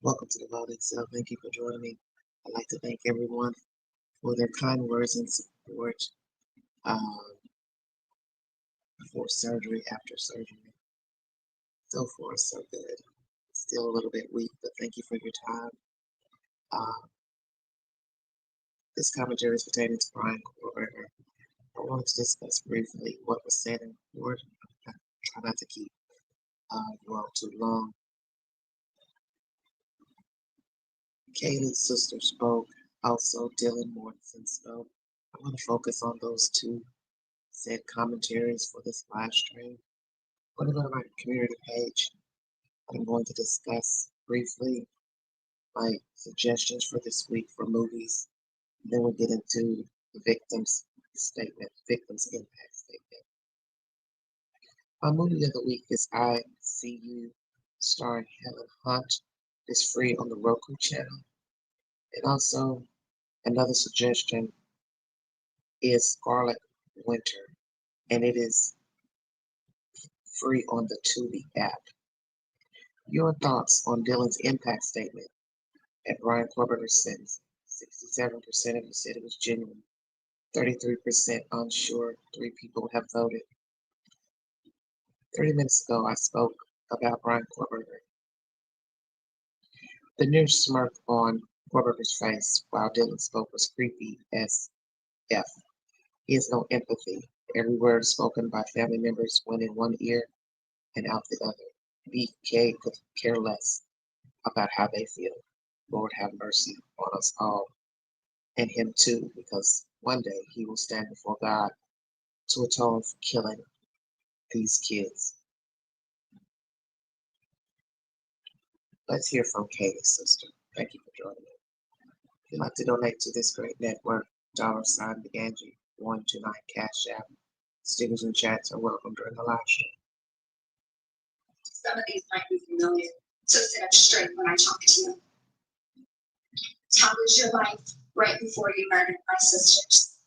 Welcome to the Voting Cell. Thank you for joining me. I'd like to thank everyone for their kind words and support um, before surgery, after surgery. So far, so good. Still a little bit weak, but thank you for your time. Um, this commentary is pertaining to Bryan Kohberger. I wanted to discuss briefly what was said in court. I try not to keep you all too long. Kaylee's sister spoke. Also, Dylan Morrison spoke. I want to focus on those two said commentaries for this live stream. I'm going to go to my community page. I'm going to discuss briefly my suggestions for this week for movies. Then we'll get into the victim's impact statement. My movie of the week is I See You, starring Helen Hunt. It's free on the Roku channel. And also, another suggestion is Scarlet Winter, and it is free on the Tubi app. Your thoughts on Dylan's impact statement at Bryan Kohberger's sentence? 67% of you said it was genuine, 33% unsure, 3 people have voted. 30 minutes ago, I spoke about Bryan Kohberger. The near smirk on Kohberger's face while Dylan spoke was creepy as F. He has no empathy. Every word spoken by family members went in one ear and out the other. BK could care less about how they feel. Lord have mercy on us all, and him too, because one day he will stand before God to atone for killing these kids. Let's hear from Katie's sister. Thank you for joining me. If you'd like to donate to this great network, $sign the Angie 129 Cash App. Stickers and chats are welcome during the live stream. Some of these might be familiar, so sit up straight when I talk to you. How was your life right before you murdered my sisters?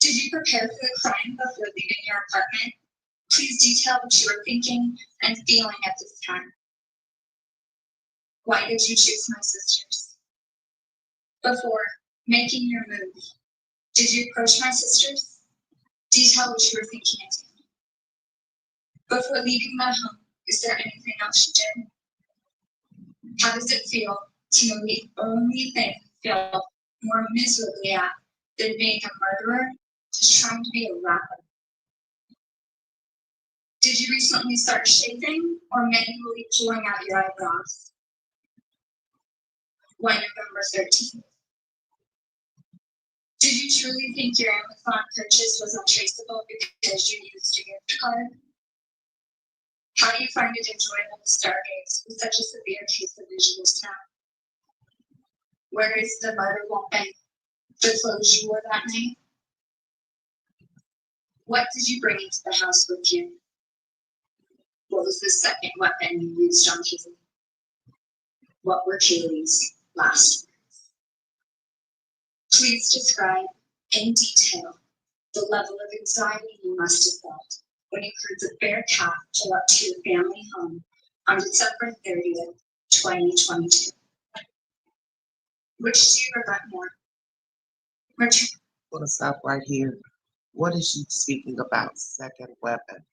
Did you prepare for the crime before leaving your apartment? Please detail what you were thinking and feeling at this time. Why did you choose my sisters? Before making your move, did you approach my sisters? Detail what you were thinking and feeling. Before leaving my home, is there anything else you did? How does it feel to know the only thing you feel more miserably at than being a murderer is trying to be a rapper? Did you recently start shaving or manually pulling out your eyebrows? Why November 13th? Did you truly think your Amazon purchase was untraceable because you used a gift card? How do you find it enjoyable to stargaze with such a severe case of visual sound? Where is the murder weapon, the clothes you wore that night? What did you bring into the house with you? What was the second weapon you used on Kaylee? What were Kaylee's last words? Please describe in detail the level of anxiety you must have felt when you heard the bear calf pull up to your family home on December 30th, 2022. Which do you regret more? Richard. I'm going to stop right here. What is she speaking about? Second weapon.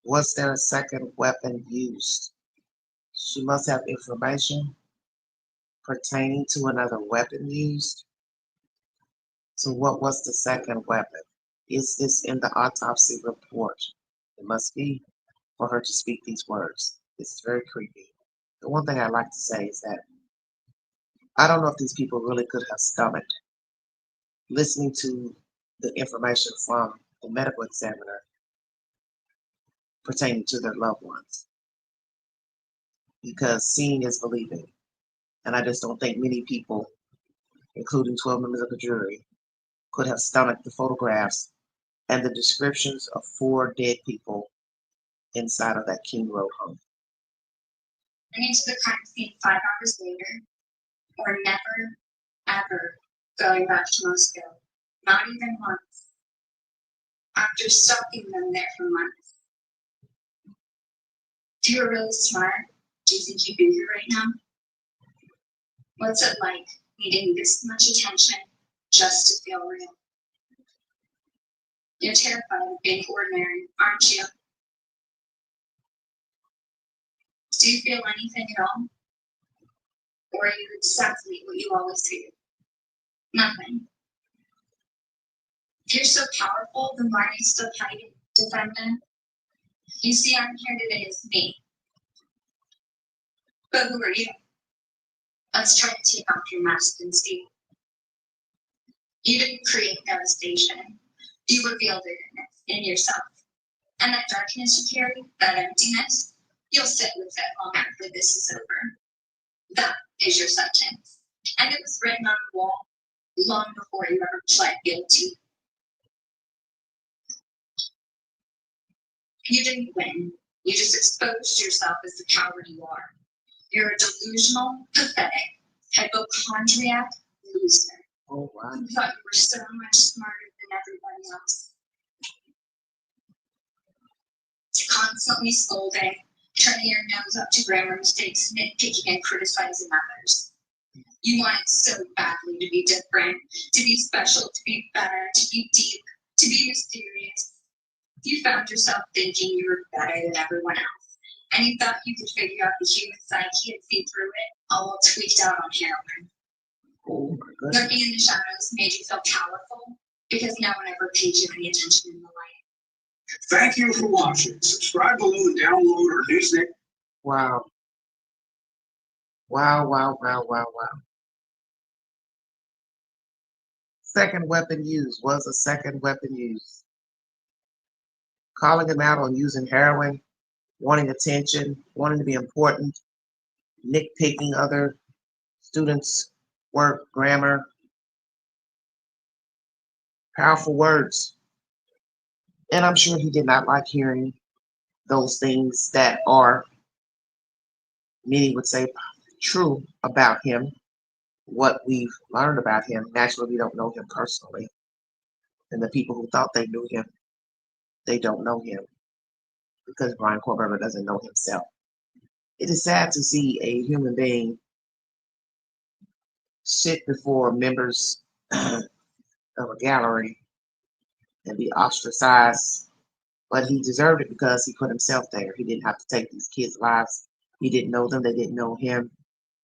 Was there a second weapon used? She must have information pertaining to another weapon used. So what was the second weapon? Is this in the autopsy report? It must be for her to speak these words. It's very creepy. The one thing I'd like to say is that I don't know if these people really could have stomached listening to the information from the medical examiner pertaining to their loved ones. Because seeing is believing. And I just don't think many people, including 12 members of the jury, could have stomached the photographs and the descriptions of 4 dead people inside of that King Road home. Bring it to the crime scene 5 hours later, or never, ever going back to Moscow, not even once, after stalking them there for months. You're really smart Do you think you'd be here right now? What's it like needing this much attention just to feel real? You're terrified of being ordinary, aren't you? Do you feel anything at all? Or are you exactly what you always feel? Nothing. If you're so powerful, then why are you still hiding, defending? You see, I'm here today as me. But who are you? Let's try to take off your mask and see. You didn't create devastation. You revealed it in yourself. And that darkness you carry, that emptiness, you'll sit with it long after this is over. That is your sentence. And it was written on the wall long before you ever pled guilty. You didn't win. You just exposed yourself as the coward you are. You're a delusional, pathetic, hypochondriac loser. Oh, wow. You thought you were so much smarter than everybody else. Constantly scolding, turning your nose up to grammar mistakes, nitpicking and criticizing others. You wanted so badly to be different, to be special, to be better, to be deep, to be mysterious. You found yourself thinking you were better than everyone else, and you thought you could figure out the human psyche and see through it, all while tweaked out on heroin. Oh, my goodness. Lurking in the shadows made you feel powerful because no one ever paid you any attention in the light. Thank you for watching. Subscribe below and download our new segment. Wow. Wow, wow, wow, wow, wow. Second weapon used was a second weapon used. Calling him out on using heroin, wanting attention, wanting to be important, nitpicking other students' work, grammar. Powerful words. And I'm sure he did not like hearing those things that are, many would say, true about him, what we've learned about him. Naturally, we don't know him personally. And the people who thought they knew him, they don't know him because Bryan Kohberger doesn't know himself. It is sad to see a human being sit before members of a gallery and be ostracized, but he deserved it because he put himself there. He didn't have to take these kids' lives. He didn't know them. They didn't know him.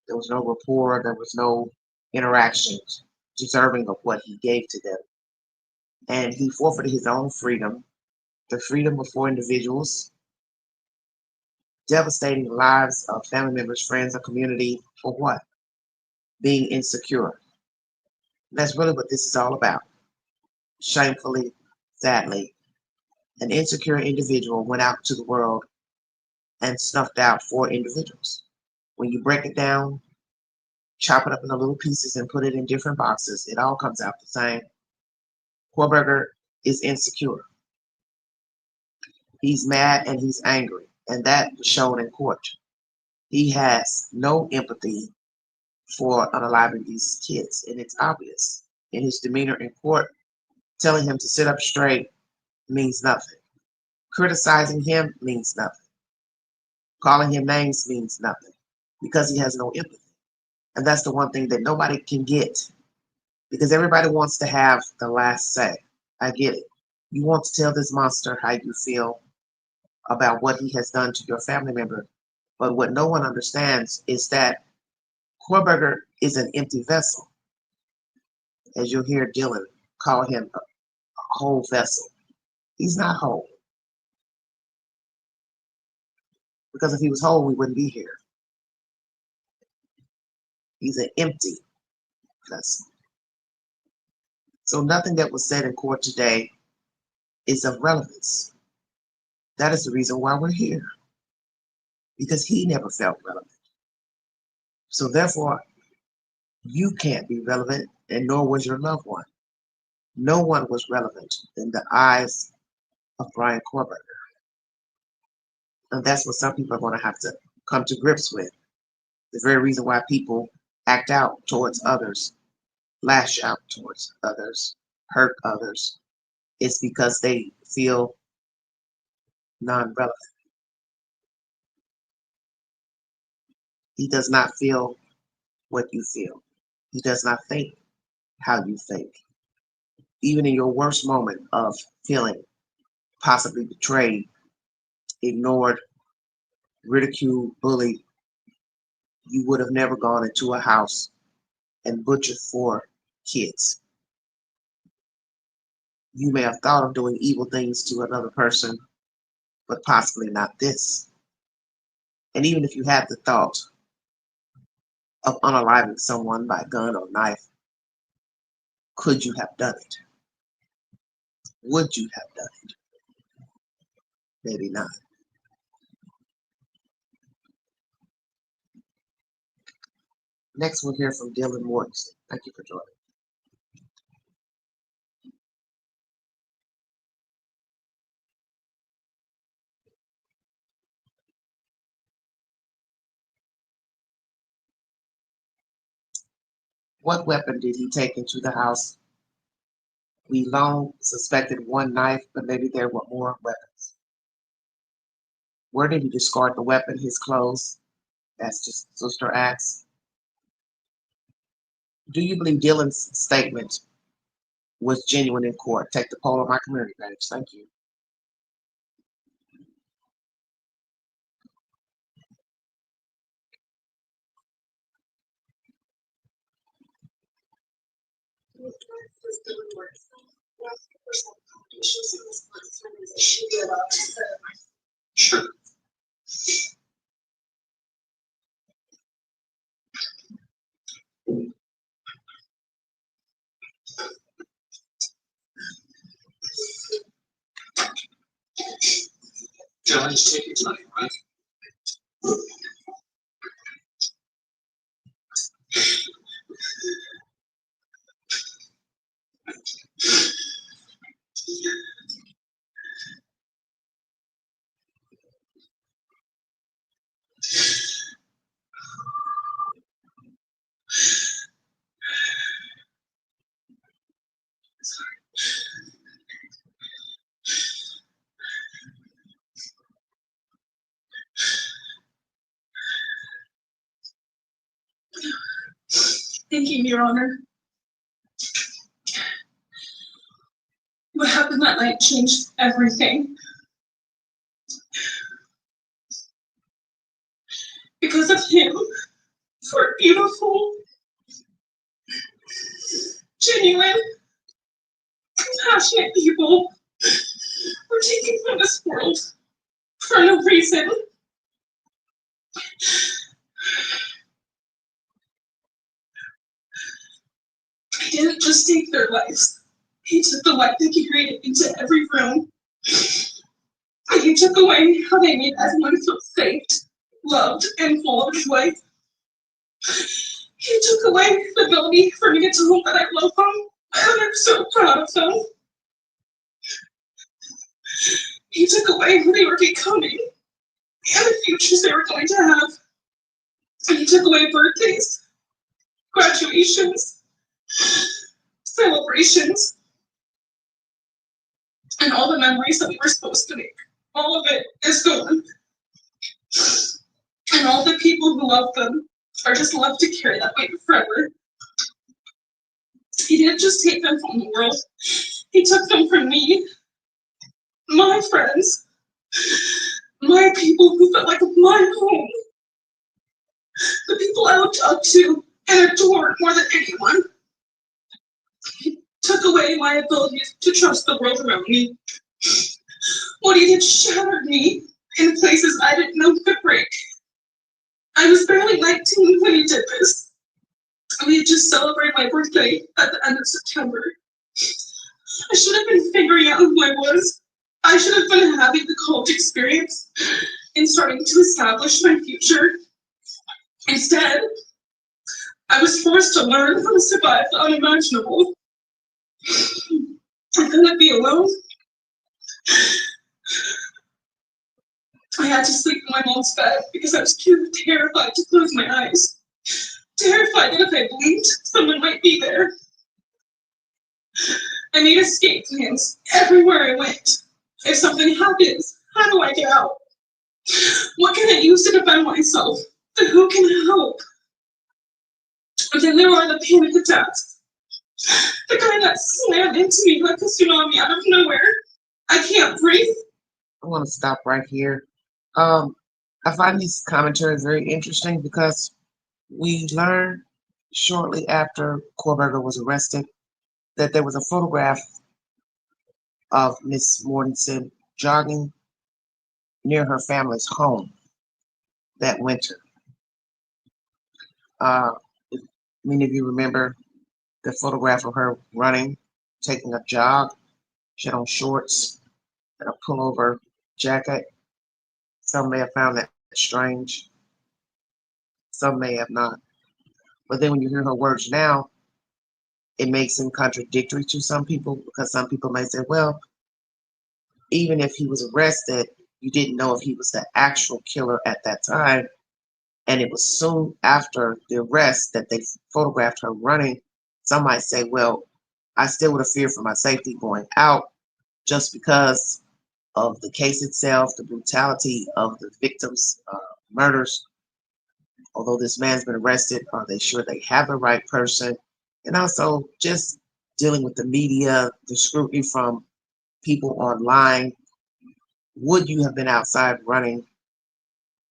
There was no rapport. There was no interaction deserving of what he gave to them. And he forfeited his own freedom, the freedom of 4 individuals, devastating the lives of family members, friends, and community for what? Being insecure. That's really what this is all about. Shamefully, sadly, an insecure individual went out to the world and snuffed out 4 individuals. When you break it down, chop it up into little pieces and put it in different boxes, it all comes out the same. Kohberger is insecure. He's mad and he's angry, and that was shown in court. He has no empathy for unaliving these kids, and it's obvious in his demeanor in court. Telling him to sit up straight means nothing. Criticizing him means nothing. Calling him names means nothing because he has no empathy. And that's the one thing that nobody can get because everybody wants to have the last say. I get it. You want to tell this monster how you feel about what he has done to your family member. But what no one understands is that Kohberger is an empty vessel. As you'll hear Dylan call him a whole vessel. He's not whole. Because if he was whole, we wouldn't be here. He's an empty vessel. So nothing that was said in court today is of relevance. That is the reason why we're here. Because he never felt relevant. So therefore, you can't be relevant, and nor was your loved one. No one was relevant in the eyes of Bryan Kohberger. And that's what some people are going to have to come to grips with. The very reason why people act out towards others, lash out towards others, hurt others, is because they feel non-relevant. He does not feel what you feel. He does not think how you think. Even in your worst moment of feeling possibly betrayed, ignored, ridiculed, bullied, you would have never gone into a house and butchered 4 kids. You may have thought of doing evil things to another person, but possibly not this. And even if you had the thought of unaliving someone by gun or knife, could you have done it? Would you have done it? Maybe not. Next, we'll hear from Dylan Mortensen. Thank you for joining. What weapon did he take into the house? We long suspected 1 knife, but maybe there were more weapons. Where did he discard the weapon? His clothes? That's just Sister asks. Do you believe Dylan's statement was genuine in court? Take the poll on my community page. Thank you. Sure. Johnny's taking time, right? Thank you, Your Honor. What happened that night changed everything. Because of him, 4 beautiful, genuine, compassionate people were taken from this world for no reason. He didn't just take their lives. He took the life they carried into every room. And he took away how they made everyone feel safe, loved, and full of joy. He took away the ability for me to tell them that I love them, and I'm so proud of them. He took away who they were becoming, and the futures they were going to have. And he took away birthdays, graduations, celebrations, and all the memories that we were supposed to make. All of it is gone. And all the people who love them are just left to carry that weight forever. He didn't just take them from the world, he took them from me, my friends, my people who felt like my home, the people I looked up to and adored more than anyone. He took away my ability to trust the world around me. What he did shattered me in places I didn't know could break. I was barely 19 when he did this. We had just celebrated my birthday at the end of September. I should have been figuring out who I was. I should have been having the college experience and starting to establish my future. Instead, I was forced to learn how to survive the unimaginable. I couldn't be alone. I had to sleep in my mom's bed because I was too terrified to close my eyes. Terrified that if I blinked, someone might be there. I made escape plans everywhere I went. If something happens, how do I get out? What can I use to defend myself? But who can help? But then there are the panic attacks. The guy that slammed into me like a tsunami out of nowhere. I can't breathe. I want to stop right here. I find these commentaries very interesting because we learned shortly after Kohberger was arrested that there was a photograph of Miss Mortensen jogging near her family's home that winter. If many of you remember the photograph of her running, taking a jog. She had on shorts and a pullover jacket. Some may have found that strange. Some may have not. But then when you hear her words now, it makes them contradictory to some people because some people may say, well, even if he was arrested, you didn't know if he was the actual killer at that time. And it was soon after the arrest that they photographed her running. Some might say, well, I still would have feared for my safety going out just because of the case itself, the brutality of the victims' murders. Although this man's been arrested, are they sure they have the right person? And also just dealing with the media, the scrutiny from people online. Would you have been outside running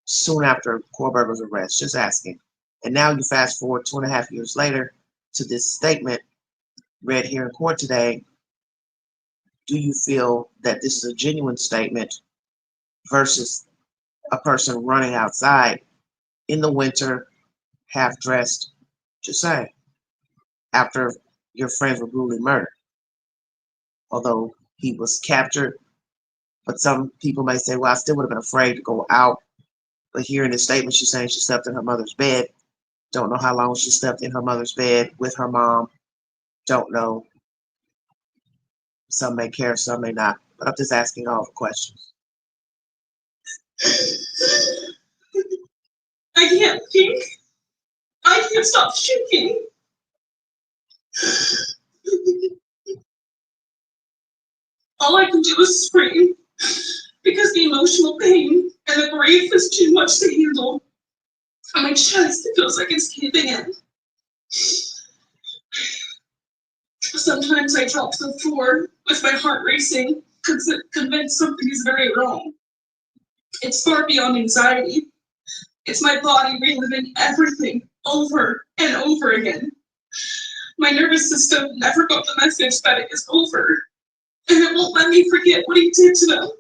soon after Kohberger's arrest? Just asking. And now you fast forward 2.5 years later to this statement read here in court today. Do you feel that this is a genuine statement versus a person running outside in the winter, half dressed, just saying, after your friends were brutally murdered? Although he was captured, but some people may say, well, I still would have been afraid to go out. But here in this statement, she's saying she slept in her mother's bed. Don't know how long she slept in her mother's bed with her mom. Don't know. Some may care, some may not. But I'm just asking all the questions. I can't think. I can't stop shaking. All I can do is scream because the emotional pain and the grief is too much to handle. On my chest, it feels like it's caving in. Sometimes I drop to the floor with my heart racing, convinced something is very wrong. It's far beyond anxiety. It's my body reliving everything over and over again. My nervous system never got the message that it is over, and it won't let me forget what he did to them.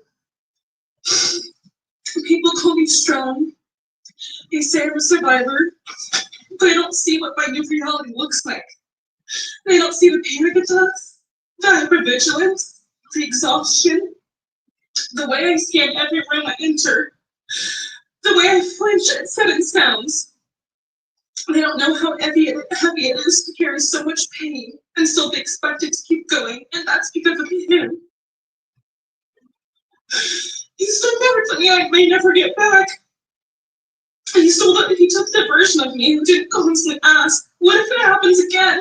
People call me strong. They say I'm a survivor, but I don't see what my new reality looks like. They don't see the panic attacks, the hypervigilance, the exhaustion, the way I scan every room I enter, the way I flinch at sudden sounds. They don't know how heavy it is to carry so much pain and still be expected to keep going, and that's because of him. He still never to me I may never get back. He told that if he took the version of me who didn't constantly ask, what if it happens again?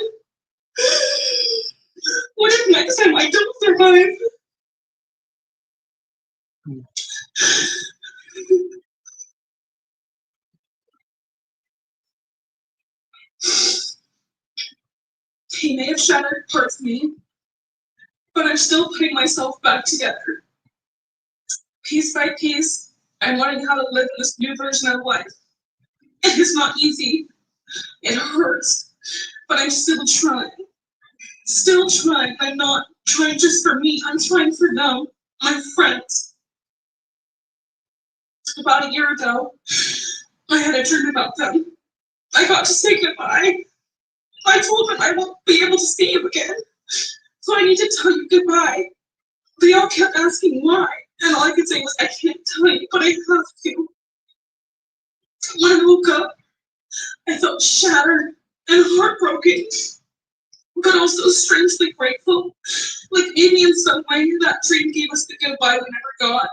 What if next time I don't survive? He may have shattered parts of me, but I'm still putting myself back together. Piece by piece, I'm learning how to live in this new version of life. It is not easy. It hurts, but I'm still trying. Still trying. I'm not trying just for me. I'm trying for them, my friends. About a year ago, I had a dream about them. I got to say goodbye. I told them I won't be able to see you again, so I need to tell you goodbye. They all kept asking why, and all I could say was, I can't tell you, but I have to. When I woke up, I felt shattered and heartbroken, but also strangely grateful. Like maybe in some way that dream gave us the goodbye we never got.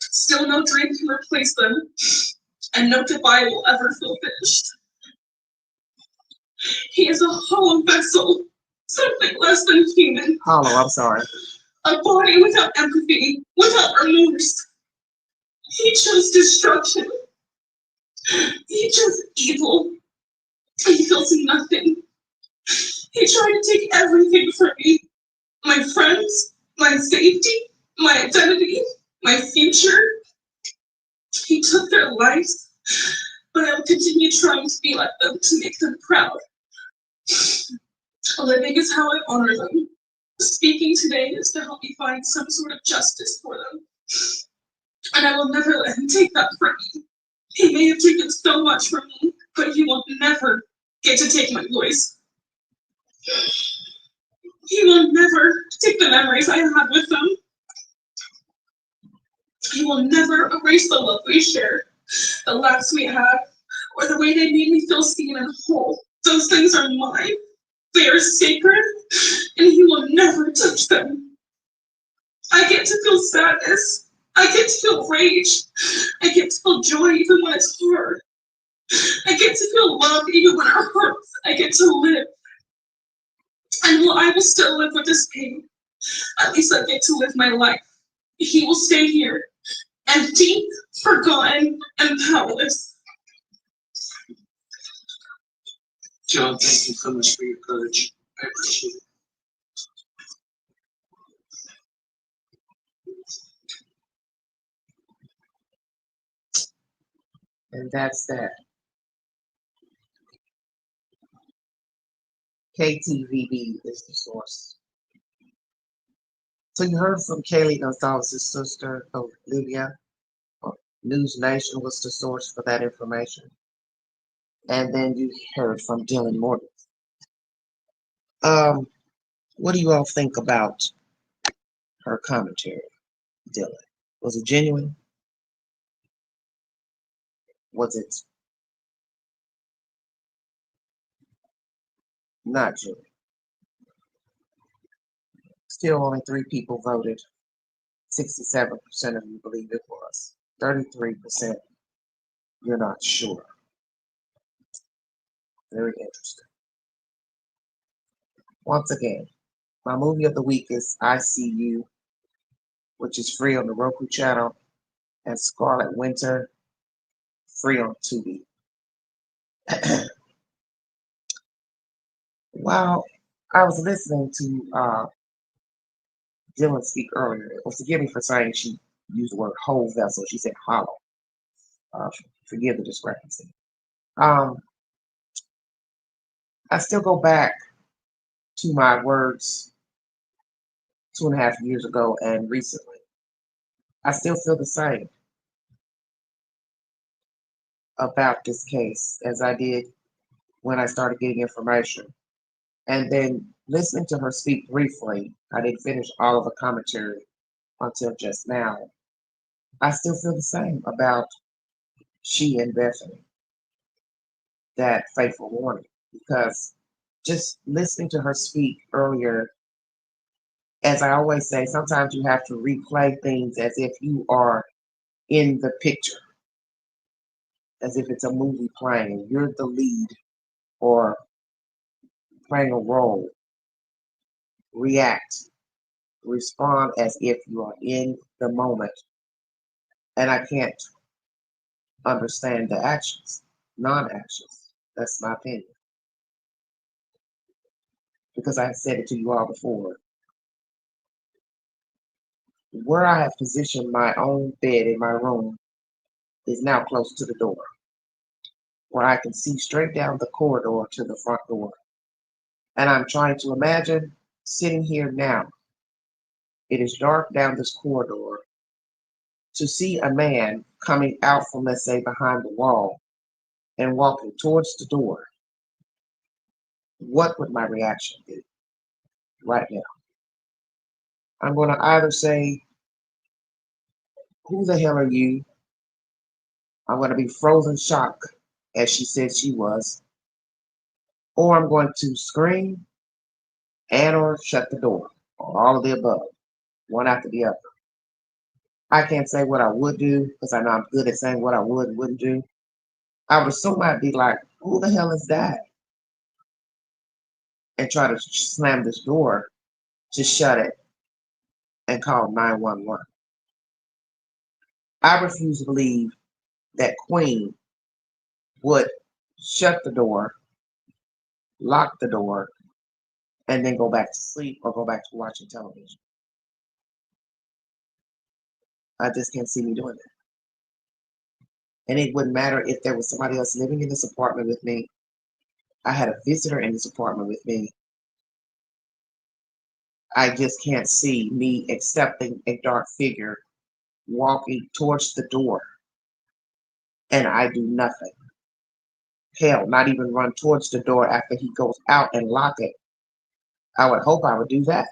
Still no dream can replace them, and no goodbye will ever feel finished. He is a hollow vessel, something less than human. Hollow, I'm sorry. A body without empathy, without remorse. He chose destruction. He's just evil. He feels nothing. He tried to take everything from me. My friends, my safety, my identity, my future. He took their lives, but I will continue trying to be like them to make them proud. Living is how I honor them. Speaking today is to help me find some sort of justice for them. And I will never let him take that from me. He may have taken so much from me, but he will never get to take my voice. He will never take the memories I had with them. He will never erase the love we shared, the laughs we had, or the way they made me feel seen and whole. Those things are mine. They are sacred, and he will never touch them. I get to feel sadness. I get to feel rage. I get to feel joy even when it's hard. I get to feel love even when it hurts. I get to live. And while I will still live with this pain, at least I get to live my life. He will stay here, empty, forgotten, and powerless. John, thank you so much for your courage. I appreciate it. And that's that. KTVB is the source. So you heard from Kaylee Gonzalez's sister, Olivia. News Nation was the source for that information. And then you heard from Dylan Morgan. What do you all think about her commentary, Dylan? Was it genuine? Was it not genuine? Still only 3 people voted. 67% of you believe it was. 33% you're not sure. Very interesting. Once again, my movie of the week is I See You, which is free on the Roku channel, and Scarlet Winter, free on Tubi. While I was listening to Dylan speak earlier, well, forgive me for saying she used the word whole vessel. She said hollow. Forgive the discrepancy. I still go back to my words 2.5 years ago and recently. I still feel the same about this case as I did when I started getting information. And then listening to her speak briefly, I didn't finish all of the commentary until just now. I still feel the same about she and Bethany, that fateful warning, because just listening to her speak earlier, as I always say, sometimes you have to replay things as if you are in the picture, as if it's a movie playing, you're the lead or playing a role. React, respond as if you are in the moment. And I can't understand the actions, non-actions. That's my opinion. Because I've said it to you all before. Where I have positioned my own bed in my room is now close to the door, where I can see straight down the corridor to the front door. And I'm trying to imagine sitting here now. It is dark down this corridor. To see a man coming out from, let's say, behind the wall and walking towards the door, what would my reaction be right now? I'm going to either say, who the hell are you? I'm going to be frozen shock, as she said she was, or I'm going to scream and or shut the door, or all of the above, one after the other. I can't say what I would do because I know I'm good at saying what I would and wouldn't do. I would assume I'd be like, who the hell is that? And try to slam this door to shut it and call 911. I refuse to believe that Queen would shut the door, lock the door, and then go back to sleep or go back to watching television. I just can't see me doing that. And it wouldn't matter if there was somebody else living in this apartment with me. I had a visitor in this apartment with me. I just can't see me accepting a dark figure walking towards the door and I do nothing. Hell, not even run towards the door after he goes out and lock it. I would hope I would do that.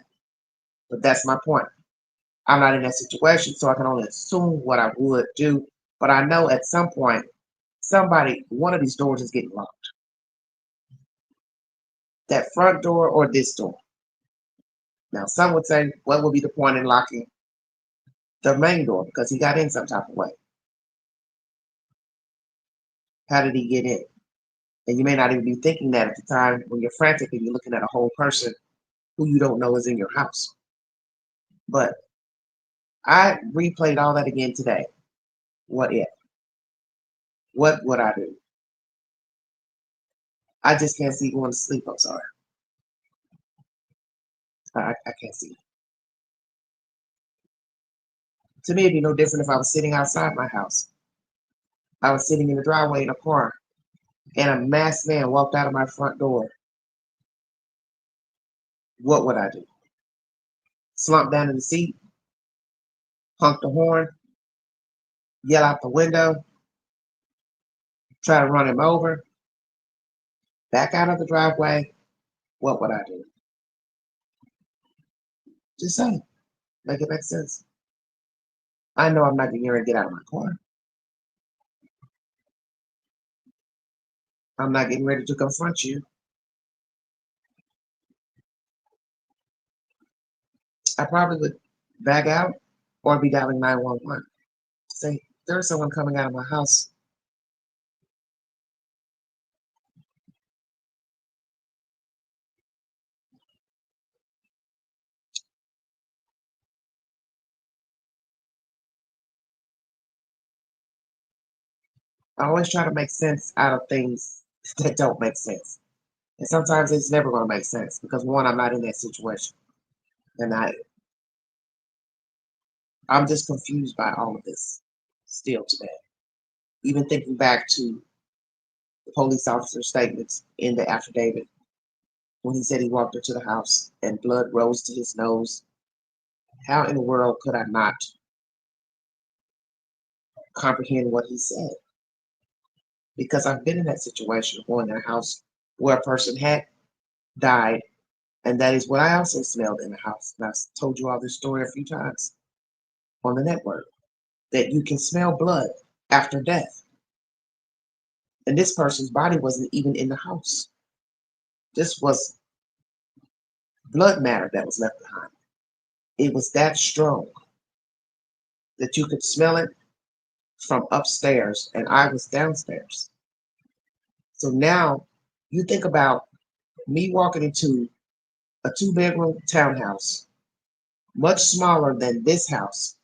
But that's my point. I'm not in that situation, so I can only assume what I would do. But I know at some point, one of these doors is getting locked. That front door or this door. Now, some would say, what would be the point in locking the main door? Because he got in some type of way. How did he get in? And you may not even be thinking that at the time when you're frantic and you're looking at a whole person who you don't know is in your house. But I replayed all that again today. What if? What would I do? I just can't see going to sleep. I'm sorry. I can't see. To me, it'd be no different if I was sitting outside my house. I was sitting in the driveway in a car, and a masked man walked out of my front door. What would I do? Slump down in the seat, honk the horn, yell out the window, try to run him over, back out of the driveway? What would I do? Just say, make it make sense. I know I'm not getting ready to get out of my car. I'm not getting ready to confront you. I probably would back out or be dialing 911. Say, there's someone coming out of my house. I always try to make sense out of things that don't make sense. And sometimes it's never going to make sense because one, I'm not in that situation. And I'm just confused by all of this still today. Even thinking back to the police officer's statements in the affidavit when he said he walked into the house and blood rose to his nose. How in the world could I not comprehend what he said? Because I've been in that situation, going in a house where a person had died, and that is what I also smelled in the house. And I've told you all this story a few times on the network, that you can smell blood after death. And this person's body wasn't even in the house. This was blood matter that was left behind. It was that strong that you could smell it from upstairs, and I was downstairs. So now you think about me walking into a 2-bedroom townhouse, much smaller than this house,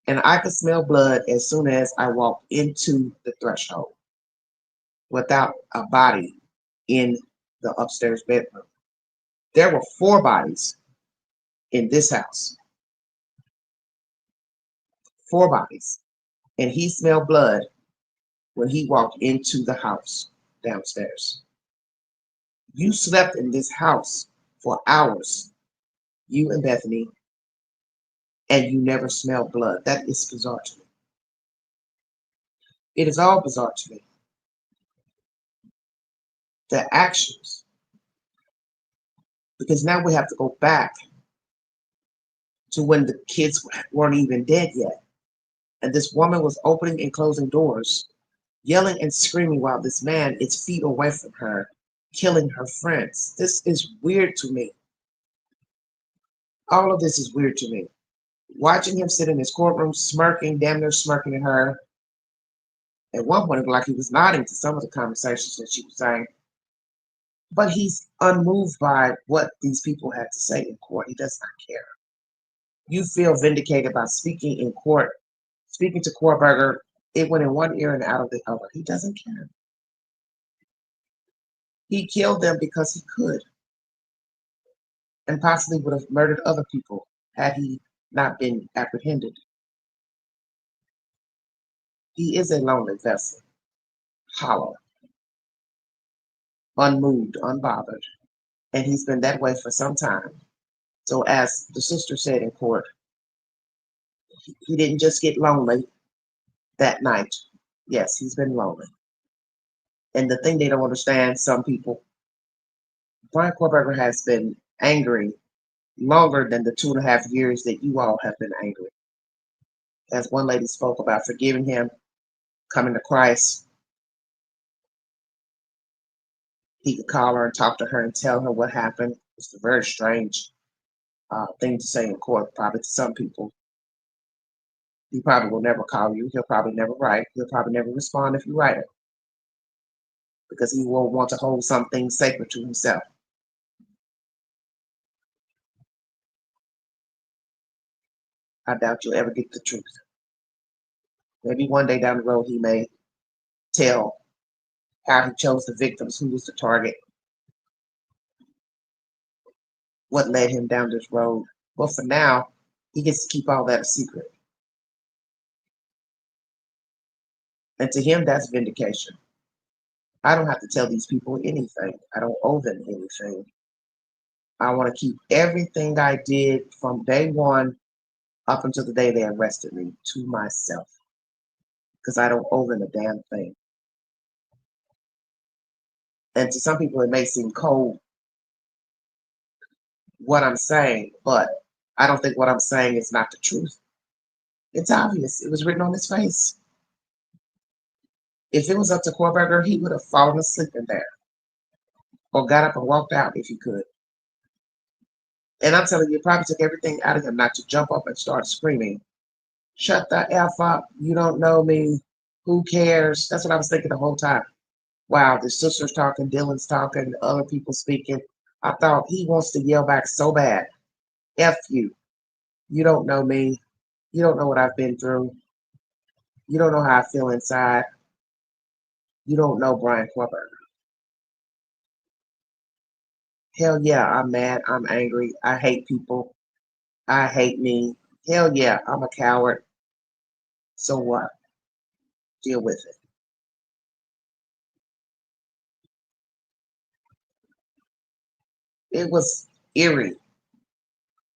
and I could smell blood as soon as I walked into the threshold without a body in the upstairs bedroom. There were 4 bodies in this house. 4 bodies. And he smelled blood when he walked into the house downstairs. You slept in this house for hours, you and Bethany, and you never smelled blood. That is bizarre to me. It is all bizarre to me. The actions. Because now we have to go back to when the kids weren't even dead yet. And this woman was opening and closing doors, yelling and screaming while this man is feet away from her, killing her friends. This is weird to me. All of this is weird to me. Watching him sit in his courtroom, smirking, damn near smirking at her. At one point, it looked like he was nodding to some of the conversations that she was saying. But he's unmoved by what these people had to say in court. He does not care. You feel vindicated by speaking in court, speaking to Kohberger. It went in one ear and out of the other. He doesn't care. He killed them because he could, and possibly would have murdered other people had he not been apprehended. He is a lonely vessel, hollow, unmoved, unbothered, and he's been that way for some time. So, as the sister said in court, he didn't just get lonely that night. Yes, he's been lonely. And the thing they don't understand, some people, Bryan Kohberger has been angry longer than the 2.5 years that you all have been angry. As one lady spoke about forgiving him, coming to Christ, he could call her and talk to her and tell her what happened. It's a very strange thing to say in court, probably to some people. He probably will never call you. He'll probably never write. He'll probably never respond if you write it because he will want to hold something sacred to himself. I doubt you'll ever get the truth. Maybe one day down the road he may tell how he chose the victims, who was the target, what led him down this road. But for now, he gets to keep all that a secret. And to him, that's vindication. I don't have to tell these people anything. I don't owe them anything. I want to keep everything I did from day one up until the day they arrested me to myself because I don't owe them a damn thing. And to some people, it may seem cold what I'm saying, but I don't think what I'm saying is not the truth. It's obvious. It was written on his face. If it was up to Kohberger, he would have fallen asleep in there or got up and walked out if he could. And I'm telling you, it probably took everything out of him not to jump up and start screaming, "Shut the F up. You don't know me. Who cares?" That's what I was thinking the whole time. Wow, the sister's talking, Dylan's talking, other people speaking. I thought he wants to yell back so bad. F you. You don't know me. You don't know what I've been through. You don't know how I feel inside. You don't know Bryan Kohberger. Hell yeah, I'm mad. I'm angry. I hate people. I hate me. Hell yeah, I'm a coward. So what? Deal with it. It was eerie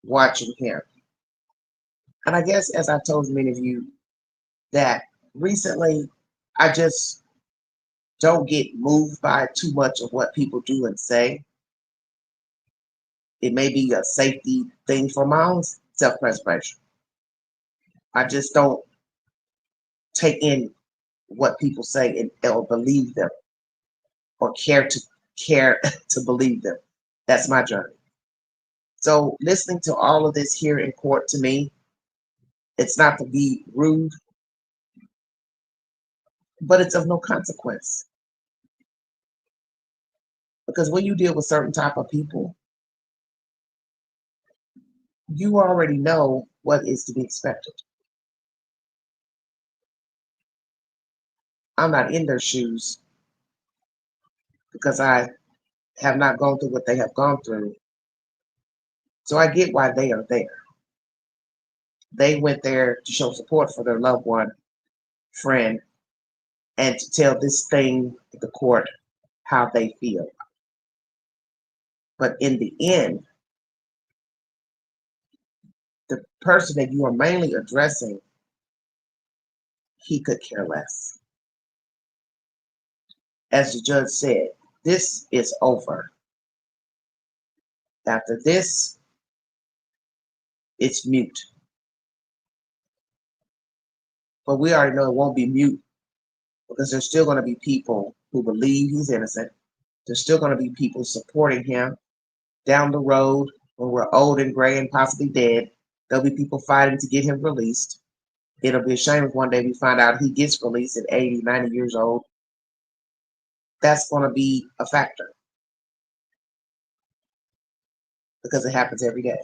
watching him. And I guess, as I've told many of you, that recently I just don't get moved by too much of what people do and say. It may be a safety thing for my own self-preservation. I just don't take in what people say and or believe them or care to believe them. That's my journey. So listening to all of this here in court, to me, it's not to be rude, but it's of no consequence. Because when you deal with certain type of people, you already know what is to be expected. I'm not in their shoes because I have not gone through what they have gone through. So I get why they are there. They went there to show support for their loved one, friend, and to tell this thing, the court, how they feel. But in the end, the person that you are mainly addressing, he could care less. As the judge said, this is over. After this, it's mute. But we already know it won't be mute because there's still going to be people who believe he's innocent. There's still going to be people supporting him down the road when we're old and gray and possibly dead. There'll be people fighting to get him released. It'll be a shame if one day we find out he gets released at 80, 90 years old. That's going to be a factor because it happens every day.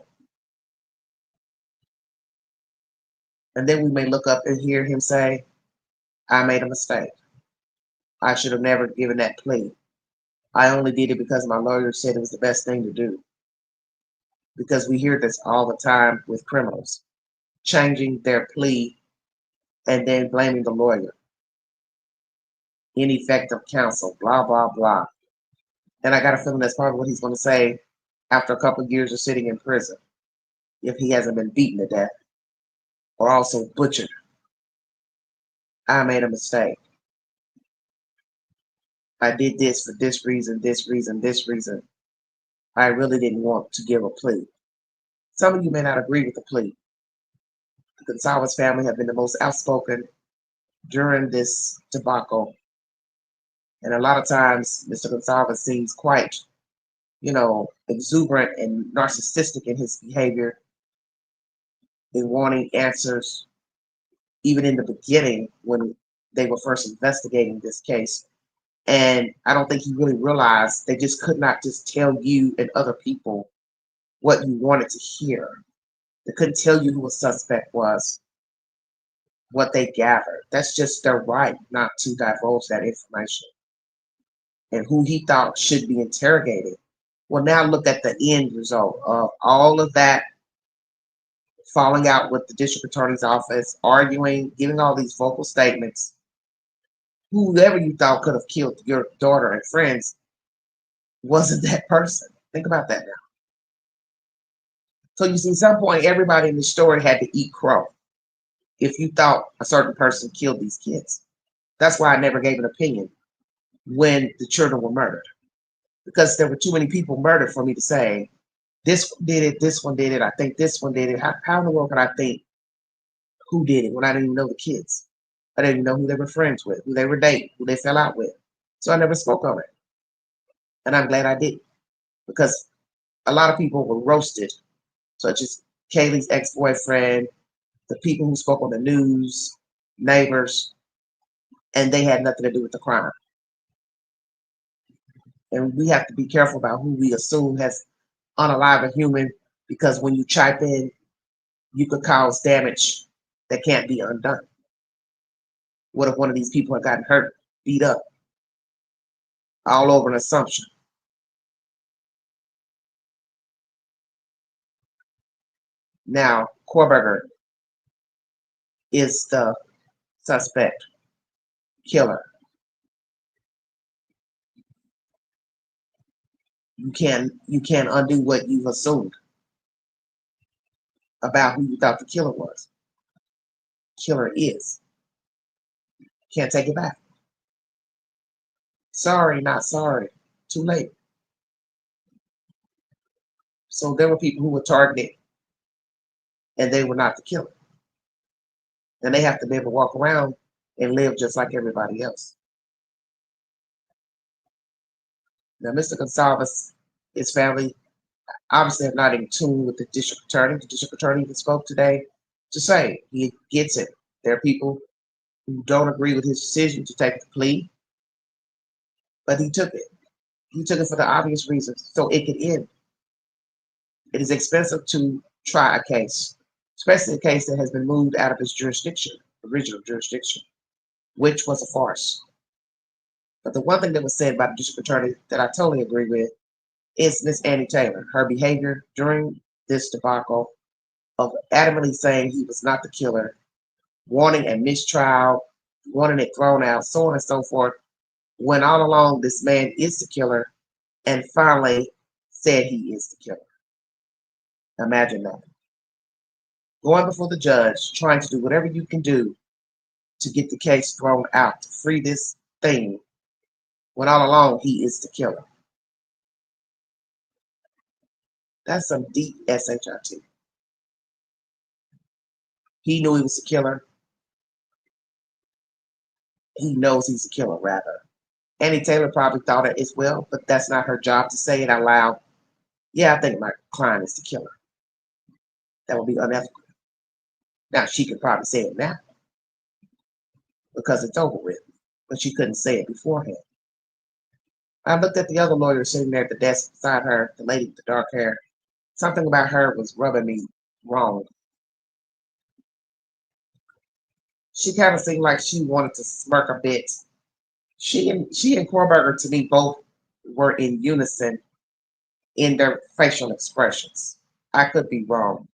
And then we may look up and hear him say, "I made a mistake. I should have never given that plea. I only did it because my lawyer said it was the best thing to do. Because we hear this all the time with criminals, changing their plea and then blaming the lawyer. Ineffective counsel, blah, blah, blah. And I got a feeling that's probably what he's going to say after a couple of years of sitting in prison, if he hasn't been beaten to death or also butchered. I made a mistake. I did this for this reason, this reason, this reason. I really didn't want to give a plea. Some of you may not agree with the plea. The Gonzalez family have been the most outspoken during this debacle. And a lot of times, Mr. Gonzalez seems quite, exuberant and narcissistic in his behavior, in wanting answers, even in the beginning when they were first investigating this case. And I don't think he really realized they just could not just tell you and other people what you wanted to hear. They couldn't tell you who a suspect was, what they gathered. That's just their right not to divulge that information. And who he thought should be interrogated. Well, now look at the end result of all of that falling out with the district attorney's office, arguing, giving all these vocal statements. Whoever you thought could have killed your daughter and friends wasn't that person. Think about that now. So you see, at some point, everybody in the story had to eat crow if you thought a certain person killed these kids. That's why I never gave an opinion when the children were murdered, because there were too many people murdered for me to say, this one did it, this one did it, I think this one did it. How in the world could I think who did it when I didn't even know the kids? I didn't even know who they were friends with, who they were dating, who they fell out with. So I never spoke on it. And I'm glad I didn't, because a lot of people were roasted, such as Kaylee's ex-boyfriend, the people who spoke on the news, neighbors, and they had nothing to do with the crime. And we have to be careful about who we assume has unalive a human, because when you chime in, you could cause damage that can't be undone. What if one of these people had gotten hurt, beat up, all over an assumption? Now, Kohberger is the suspect killer. You can't undo what you've assumed about who you thought the killer was. Killer is. Can't take it back. Sorry, not sorry. Too late. So there were people who were targeted, and they were not the killer. And they have to be able to walk around and live just like everybody else. Now, Mr. Gonzalez, his family, obviously are not in tune with the district attorney. The district attorney even spoke today to say he gets it. There are people who don't agree with his decision to take the plea, but he took it. He took it for the obvious reasons, so it could end. It is expensive to try a case, especially a case that has been moved out of its jurisdiction, original jurisdiction, which was a farce. But the one thing that was said by the district attorney that I totally agree with is Miss Annie Taylor. Her behavior during this debacle of adamantly saying he was not the killer, wanting a mistrial, wanting it thrown out, so on and so forth, when all along this man is the killer, and finally said he is the killer. Imagine that. Going before the judge, trying to do whatever you can do to get the case thrown out, to free this thing, when all along he is the killer. That's some deep SHIT. He knew he was the killer. He knows he's the killer, rather. Annie Taylor probably thought it as well, but that's not her job to say it out loud. Yeah, I think my client is the killer. That would be unethical. Now, she could probably say it now because it's over with, but she couldn't say it beforehand. I looked at the other lawyer sitting there at the desk beside her, the lady with the dark hair. Something about her was rubbing me wrong. She kind of seemed like she wanted to smirk a bit. She and Kohberger, to me, both were in unison in their facial expressions. I could be wrong,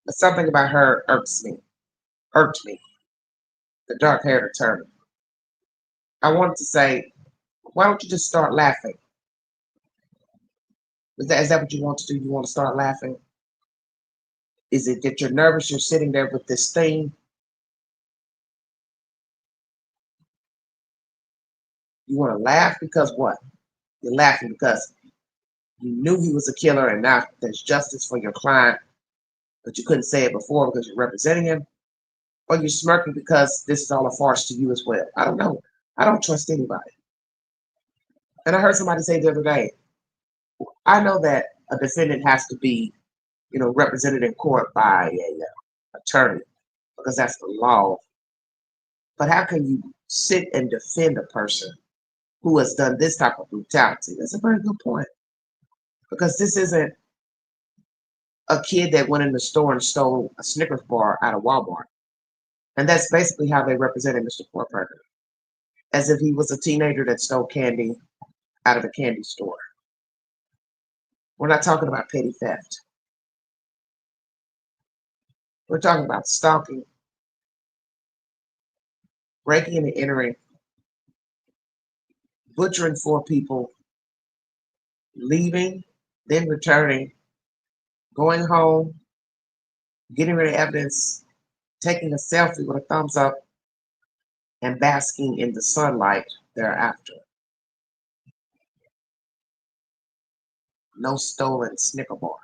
but something about her irked me, the dark haired attorney. I wanted to say, why don't you just start laughing? Is that what you want to do? You want to start laughing? Is it that you're nervous? You're sitting there with this thing. You want to laugh because what? You're laughing because you knew he was a killer and now there's justice for your client, but you couldn't say it before because you're representing him. Or you're smirking because this is all a farce to you as well. I don't know. I don't trust anybody. And I heard somebody say the other day, I know that a defendant has to be, represented in court by a attorney because that's the law. But how can you sit and defend a person who has done this type of brutality? That's a very good point. Because this isn't a kid that went in the store and stole a Snickers bar out of Walmart. And that's basically how they represented Mr. Kohberger, as if he was a teenager that stole candy out of a candy store. We're not talking about petty theft. We're talking about stalking, breaking and entering, butchering 4 people, leaving, then returning, going home, getting rid of evidence, taking a selfie with a thumbs up, and basking in the sunlight thereafter. No stolen Snicker bar.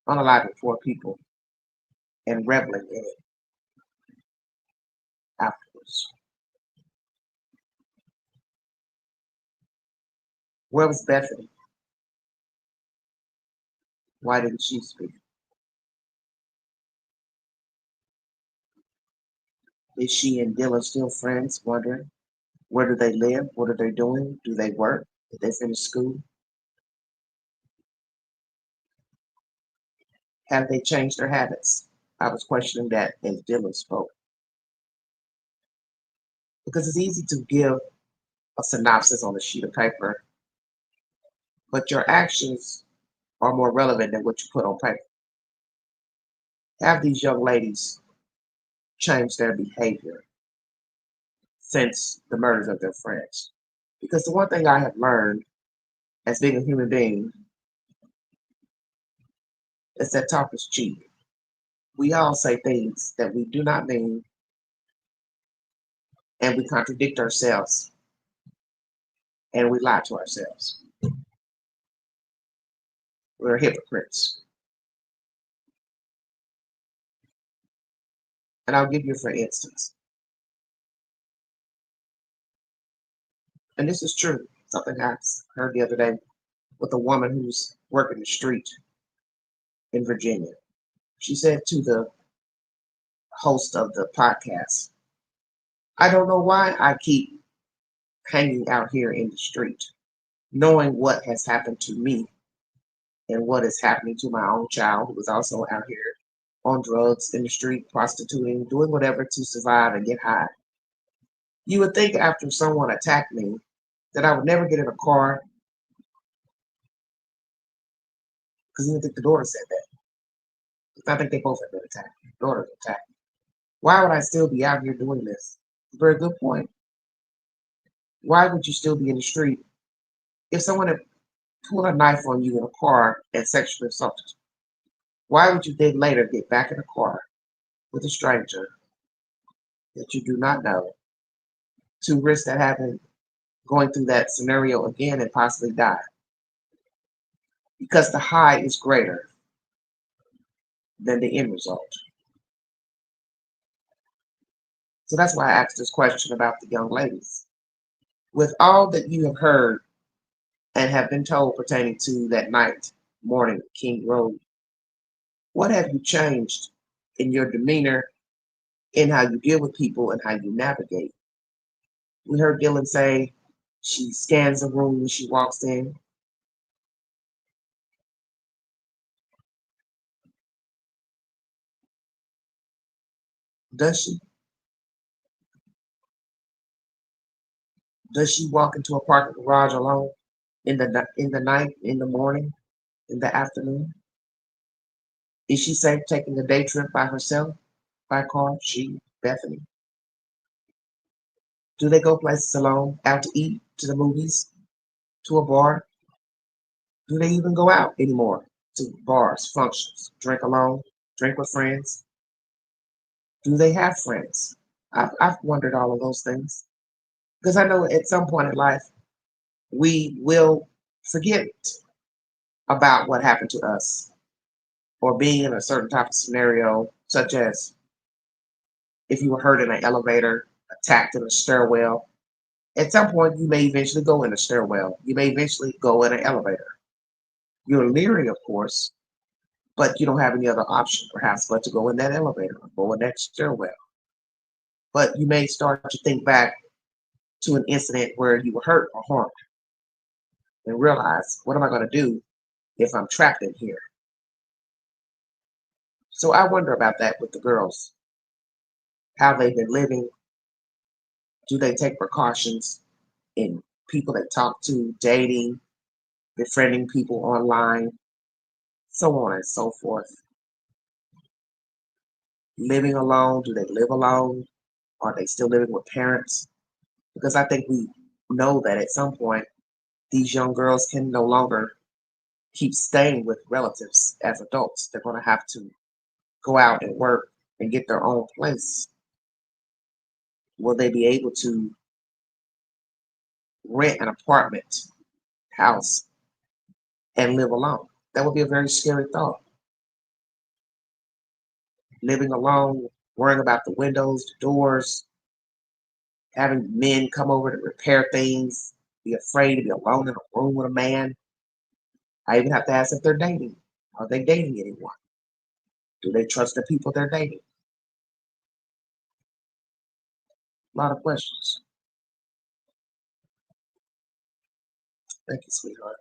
Unaliving 4 people and reveling in it afterwards. Where was Bethany? Why didn't she speak? Is she and Dylan still friends? Wondering where do they live? What are they doing? Do they work? Did they finish school? Have they changed their habits? I was questioning that as Dylan spoke. Because it's easy to give a synopsis on a sheet of paper, but your actions are more relevant than what you put on paper. Have these young ladies changed their behavior since the murders of their friends? Because the one thing I have learned as being a human being is that talk is cheap. We all say things that we do not mean, and we contradict ourselves, and we lie to ourselves. We're hypocrites. And I'll give you for instance, and this is true, something I heard the other day with a woman who's working the street in Virginia. She said to the host of the podcast, I don't know why I keep hanging out here in the street, knowing what has happened to me and what is happening to my own child who is also out here on drugs in the street, prostituting, doing whatever to survive and get high. You would think after someone attacked me that I would never get in a car, because even think the daughter said that. I think they both have been attacked. The daughter was attacked. Why would I still be out here doing this? Very good point. Why would you still be in the street if someone had pulled a knife on you in a car and sexually assaulted you? Why would you then later get back in a car with a stranger that you do not know to risk that having going through that scenario again and possibly die? Because the high is greater than the end result. So that's why I asked this question about the young ladies. With all that you have heard and have been told pertaining to that night, morning, King Road, what have you changed in your demeanor, in how you deal with people and how you navigate? We heard Dylan say she scans the room when she walks in. Does she? Does she walk into a parking garage alone in the night, in the morning, in the afternoon? Is she safe taking a day trip by herself, by car? She, Bethany. Do they go places alone, out to eat, to the movies, to a bar? Do they even go out anymore to bars, functions, drink alone, drink with friends? Do they have friends? I've wondered all of those things because I know at some point in life we will forget about what happened to us or being in a certain type of scenario, such as if you were hurt in an elevator, attacked in a stairwell. At some point, you may eventually go in a stairwell. You may eventually go in an elevator. You're leery, of course, but you don't have any other option, perhaps, but to go in that elevator or go in that stairwell. But you may start to think back to an incident where you were hurt or harmed and realize, what am I going to do if I'm trapped in here? So I wonder about that with the girls, how they've been living. Do they take precautions in people they talk to, dating, befriending people online, so on and so forth? Living alone, do they live alone? Are they still living with parents? Because I think we know that at some point these young girls can no longer keep staying with relatives as adults. They're going to have to go out and work and get their own place. Will they be able to rent an apartment house and live alone? That would be a very scary thought. Living alone, worrying about the windows, the doors, having men come over to repair things, be afraid to be alone in a room with a man. I even have to ask if they're dating. Are they dating anyone? Do they trust the people they're dating? A lot of questions. Thank you, sweetheart.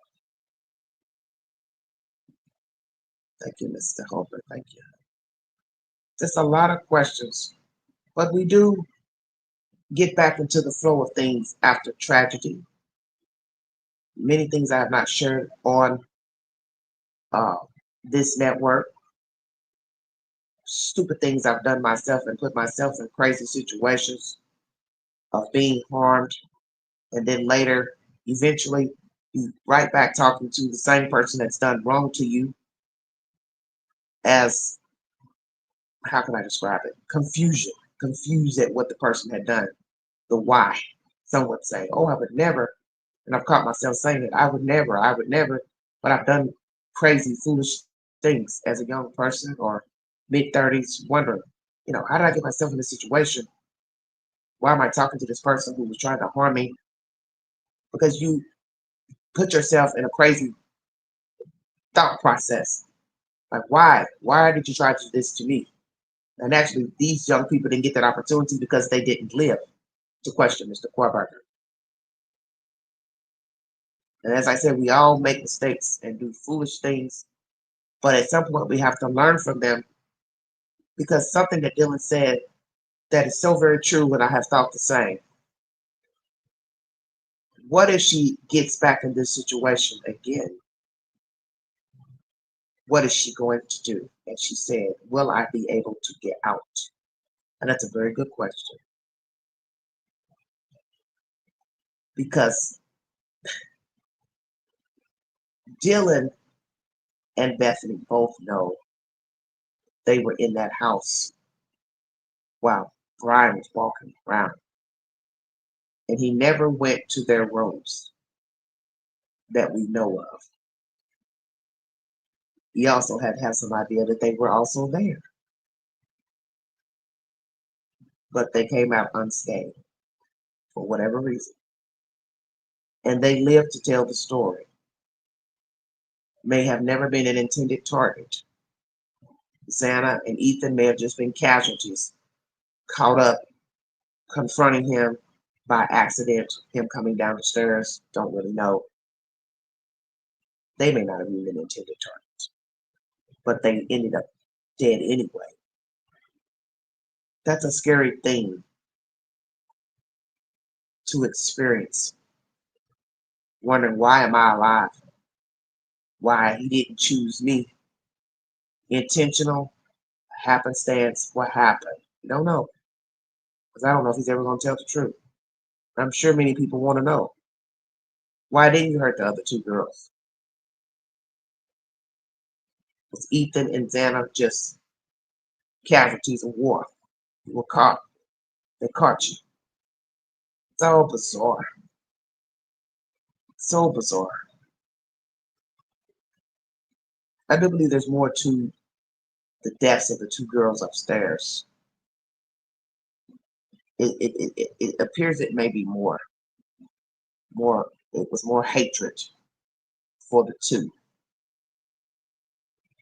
Thank you, Mr. Holbert. Thank you. Just a lot of questions. But we do get back into the flow of things after tragedy. Many things I have not shared on uh, this network. Stupid things I've done myself and put myself in crazy situations of being harmed. And then later, eventually, be right back talking to the same person that's done wrong to you as, how can I describe it? Confusion. Confused at what the person had done. The why. Some would say, oh, I would never. And I've caught myself saying it. I would never. But I've done crazy, foolish things as a young person or mid-30s, wondering, how did I get myself in this situation? Why am I talking to this person who was trying to harm me? Because you put yourself in a crazy thought process. Like, why? Why did you try to do this to me? And actually, these young people didn't get that opportunity because they didn't live to question Mr. Kohberger. And as I said, we all make mistakes and do foolish things, but at some point we have to learn from them, because something that Dylan said that is so very true, and I have thought the same. What if she gets back in this situation again? What is she going to do? And she said, will I be able to get out? And that's a very good question, because Dylan and Bethany both know they were in that house while Bryan was walking around. And he never went to their rooms that we know of. He also had to have some idea that they were also there. But they came out unscathed for whatever reason. And they lived to tell the story. May have never been an intended target. Xana and Ethan may have just been casualties, caught up, confronting him by accident, him coming down the stairs, don't really know. They may not have even been intended targets, but they ended up dead anyway. That's a scary thing to experience, wondering why am I alive? Why he didn't choose me? Intentional, happenstance, what happened? You don't know, because I don't know if he's ever going to tell the truth. I'm sure many people want to know. Why didn't you hurt the other two girls? Was Ethan and Xana just casualties of war? You were caught. They caught you. It's all bizarre. So bizarre. I do believe there's more to the deaths of the two girls upstairs. It appears it may be more. It was more hatred for the two.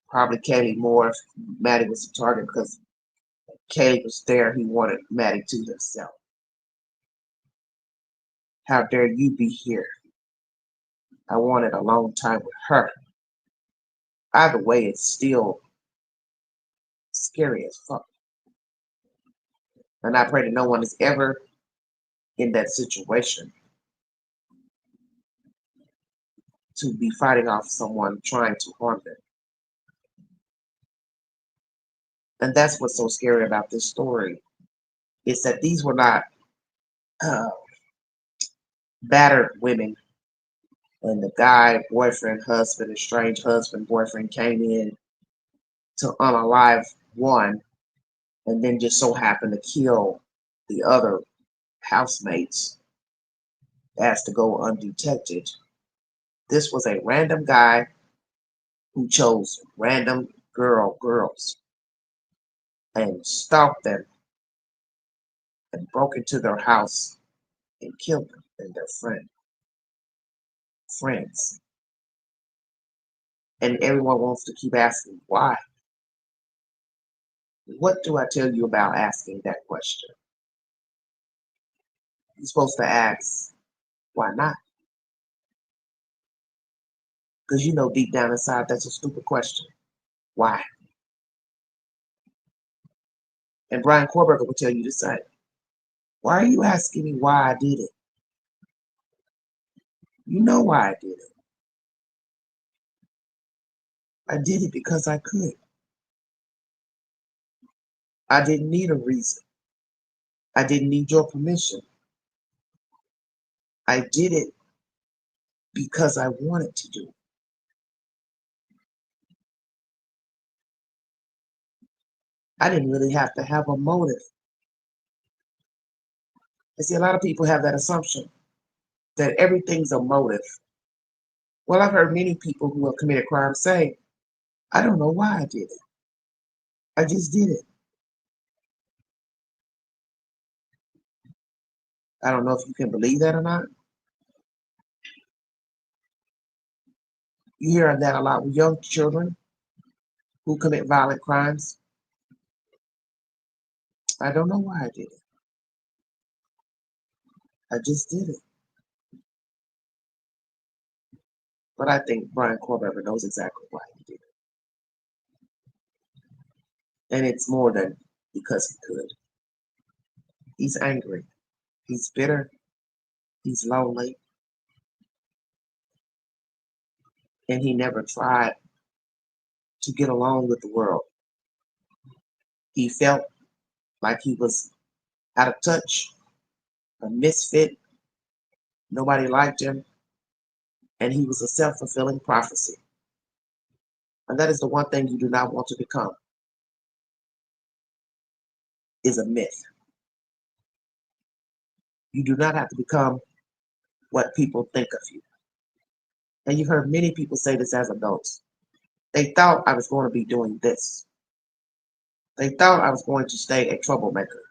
Probably Kaylee more if Maddie was the target because Kaylee was there. He wanted Maddie to himself. How dare you be here? I wanted a long time with her. Either way, it's still scary as fuck. And I pray that no one is ever in that situation to be fighting off someone trying to harm them. And that's what's so scary about this story, is that these were not uh, battered women and the guy, boyfriend, husband, estranged husband, boyfriend came in to unalive one and then just so happened to kill the other housemates as to go undetected. This was a random guy who chose random girls and stalked them and broke into their house and killed them and their friends. And everyone wants to keep asking why. What do I tell you about asking that question? You're supposed to ask, why not? Because you know deep down inside that's a stupid question. Why? And Bryan Kohberger will tell you the same. Why are you asking me why I did it? You know why I did it. I did it because I could. I didn't need a reason. I didn't need your permission. I did it because I wanted to do it. I didn't really have to have a motive. I see a lot of people have that assumption that everything's a motive. Well, I've heard many people who have committed crimes say, I don't know why I did it. I just did it. I don't know if you can believe that or not. You hear that a lot with young children who commit violent crimes. I don't know why I did it. I just did it. But I think Bryan Kohberger knows exactly why he did it. And it's more than because he could. He's angry. He's bitter. He's lonely. And he never tried to get along with the world. He felt like he was out of touch, a misfit. Nobody liked him. And he was a self-fulfilling prophecy. And that is the one thing you do not want to become, is a myth. You do not have to become what people think of you. And you've heard many people say this as adults. They thought I was going to be doing this. They thought I was going to stay a troublemaker,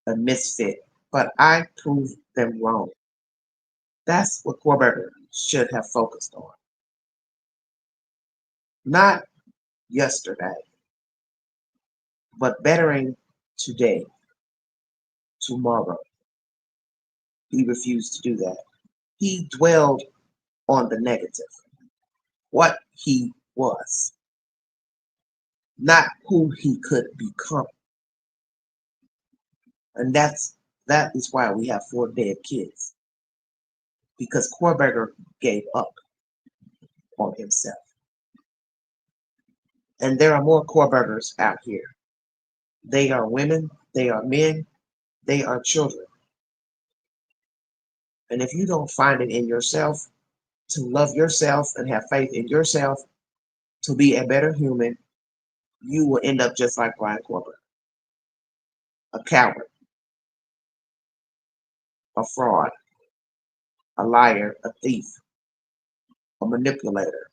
a misfit, but I proved them wrong. That's what Kohberger should have focused on. Not yesterday, but bettering today, tomorrow. He refused to do that. He dwelled on the negative, what he was, not who he could become. And that's That is why we have 4 dead kids, because Kohberger gave up on himself. And there are more Kohbergers out here. They are women, they are men, they are children. And if you don't find it in yourself to love yourself and have faith in yourself to be a better human, you will end up just like Bryan Kohberger, a coward, a fraud, a liar, a thief, a manipulator,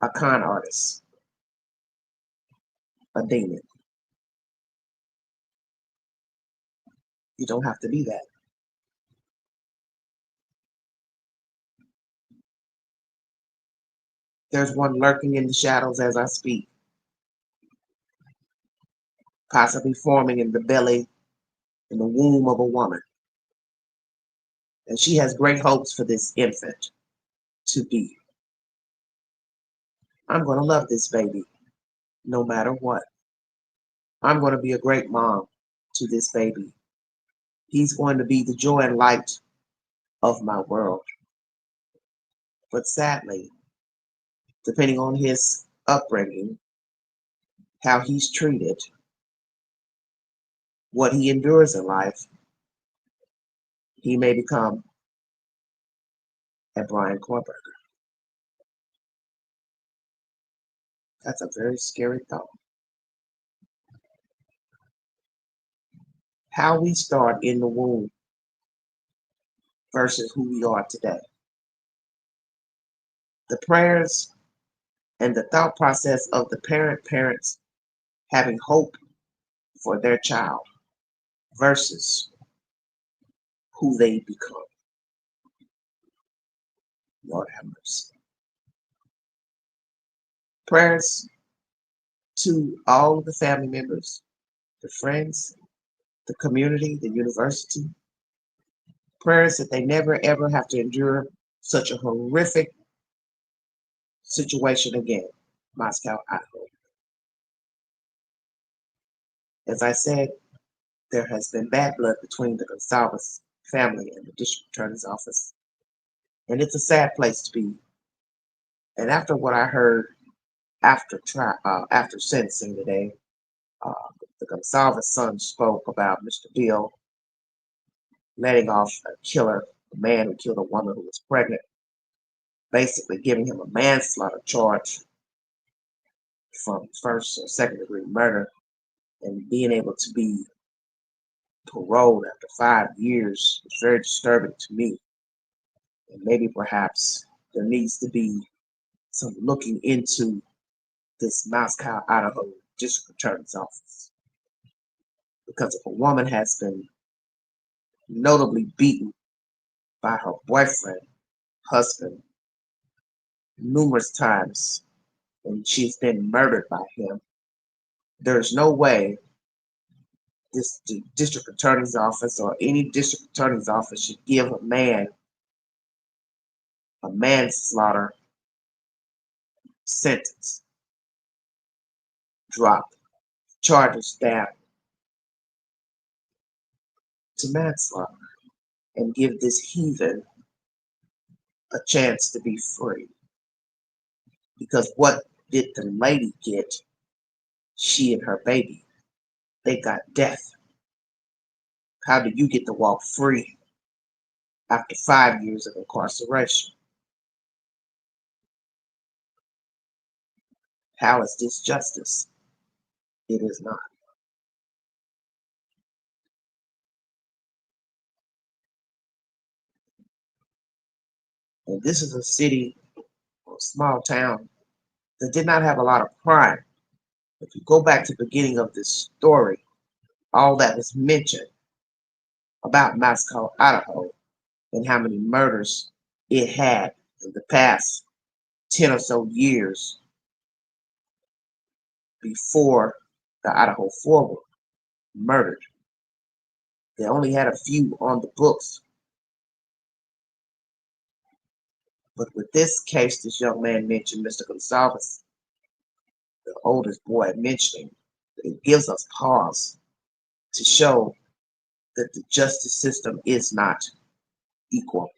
a con artist, a demon. You don't have to be that. There's one lurking in the shadows as I speak, possibly forming in the belly, in the womb of a woman. And she has great hopes for this infant to be. I'm going to love this baby no matter what. I'm going to be a great mom to this baby. He's going to be the joy and light of my world. But sadly, depending on his upbringing, how he's treated, what he endures in life, he may become a Bryan Kohberger. That's a very scary thought. How we start in the womb versus who we are today. The prayers and the thought process of the parents having hope for their child versus who they become. Lord have mercy. Prayers to all of the family members, the friends, the community, the university. Prayers that they never ever have to endure such a horrific situation again. Moscow, Idaho. As I said, there has been bad blood between the Gonzalez family and the district attorney's office. And it's a sad place to be. And after what I heard after sentencing today, uh, the Gonzalez son spoke about Mr. Bill letting off a killer, a man who killed a woman who was pregnant, basically giving him a manslaughter charge from first or second degree murder, and being able to be paroled after 5 years is very disturbing to me. And maybe perhaps there needs to be some looking into this Moscow, Idaho district attorney's office. Because if a woman has been notably beaten by her boyfriend, husband, numerous times, and she's been murdered by him, there's no way the district attorney's office or any district attorney's office should give a man a manslaughter sentence. Drop charges down to manslaughter and give this heathen a chance to be free. Because what did the lady get? She and her baby, they got death. How do you get to walk free after 5 years of incarceration? How is this justice? It is not. And this is a city or a small town that did not have a lot of crime. If you go back to the beginning of this story, all that was mentioned about Moscow, Idaho, and how many murders it had in the past 10 or so years before the Idaho 4 were murdered. They only had a few on the books. But with this case, this young man mentioned, Mr. Gonzalez, the oldest boy mentioning, it gives us pause to show that the justice system is not equal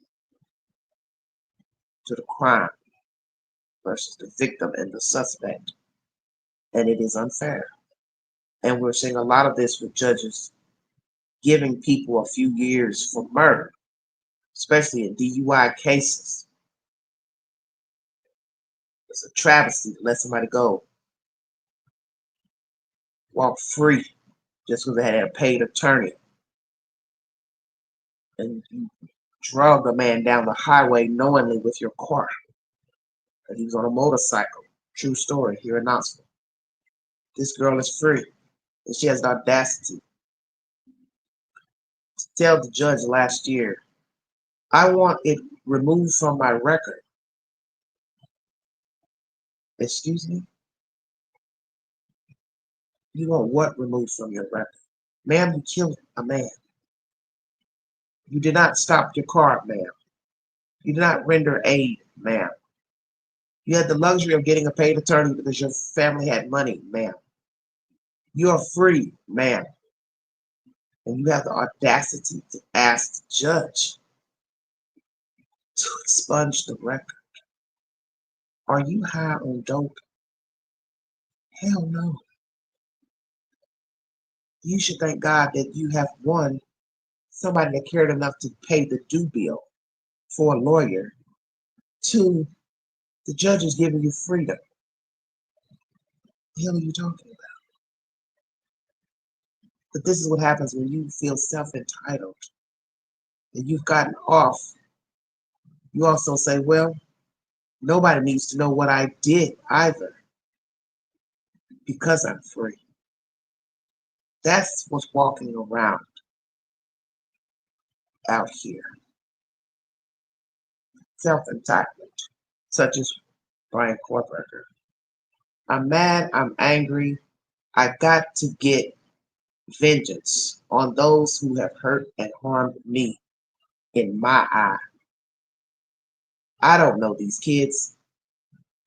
to the crime versus the victim and the suspect, and it is unfair. And we're seeing a lot of this with judges giving people a few years for murder, especially in DUI cases. It's a travesty to let somebody go walk free just because they had a paid attorney. And you drug a man down the highway knowingly with your car. And he was on a motorcycle. True story here in Knoxville. This girl is free. And she has the audacity to tell the judge last year, I want it removed from my record. Excuse me? You want what removed from your record? Ma'am, you killed a man. You did not stop your car, ma'am. You did not render aid, ma'am. You had the luxury of getting a paid attorney because your family had money, ma'am. You are free, ma'am. And you have the audacity to ask the judge to expunge the record. Are you high on dope? Hell no. You should thank God that you have one, somebody that cared enough to pay the due bill for a lawyer. Two, the judge is giving you freedom. The hell are you talking about? But this is what happens when you feel self-entitled and you've gotten off. You also say, well, nobody needs to know what I did either because I'm free. That's what's walking around out here. Self-entitlement, such as Bryan Kohberger. I'm mad, I'm angry. I got to get vengeance on those who have hurt and harmed me in my eye. I don't know these kids,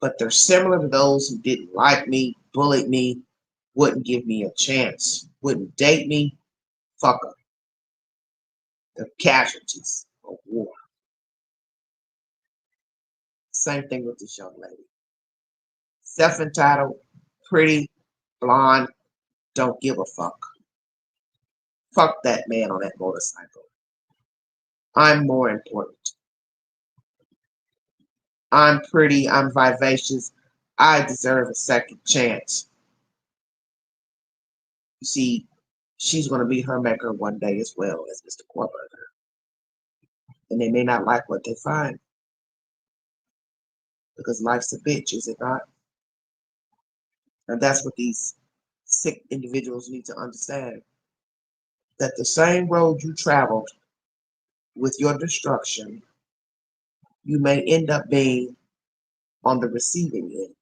but they're similar to those who didn't like me, bullied me, wouldn't give me a chance, wouldn't date me. Fuck them. They're casualties of war. Same thing with this young lady. Self-entitled, pretty, blonde, don't give a fuck. Fuck that man on that motorcycle. I'm more important. I'm pretty, I'm vivacious. I deserve a second chance. You see, she's going to be her maker one day as well as Mr. Kohberger. And they may not like what they find. Because life's a bitch, is it not? And that's what these sick individuals need to understand. That the same road you traveled with your destruction, you may end up being on the receiving end.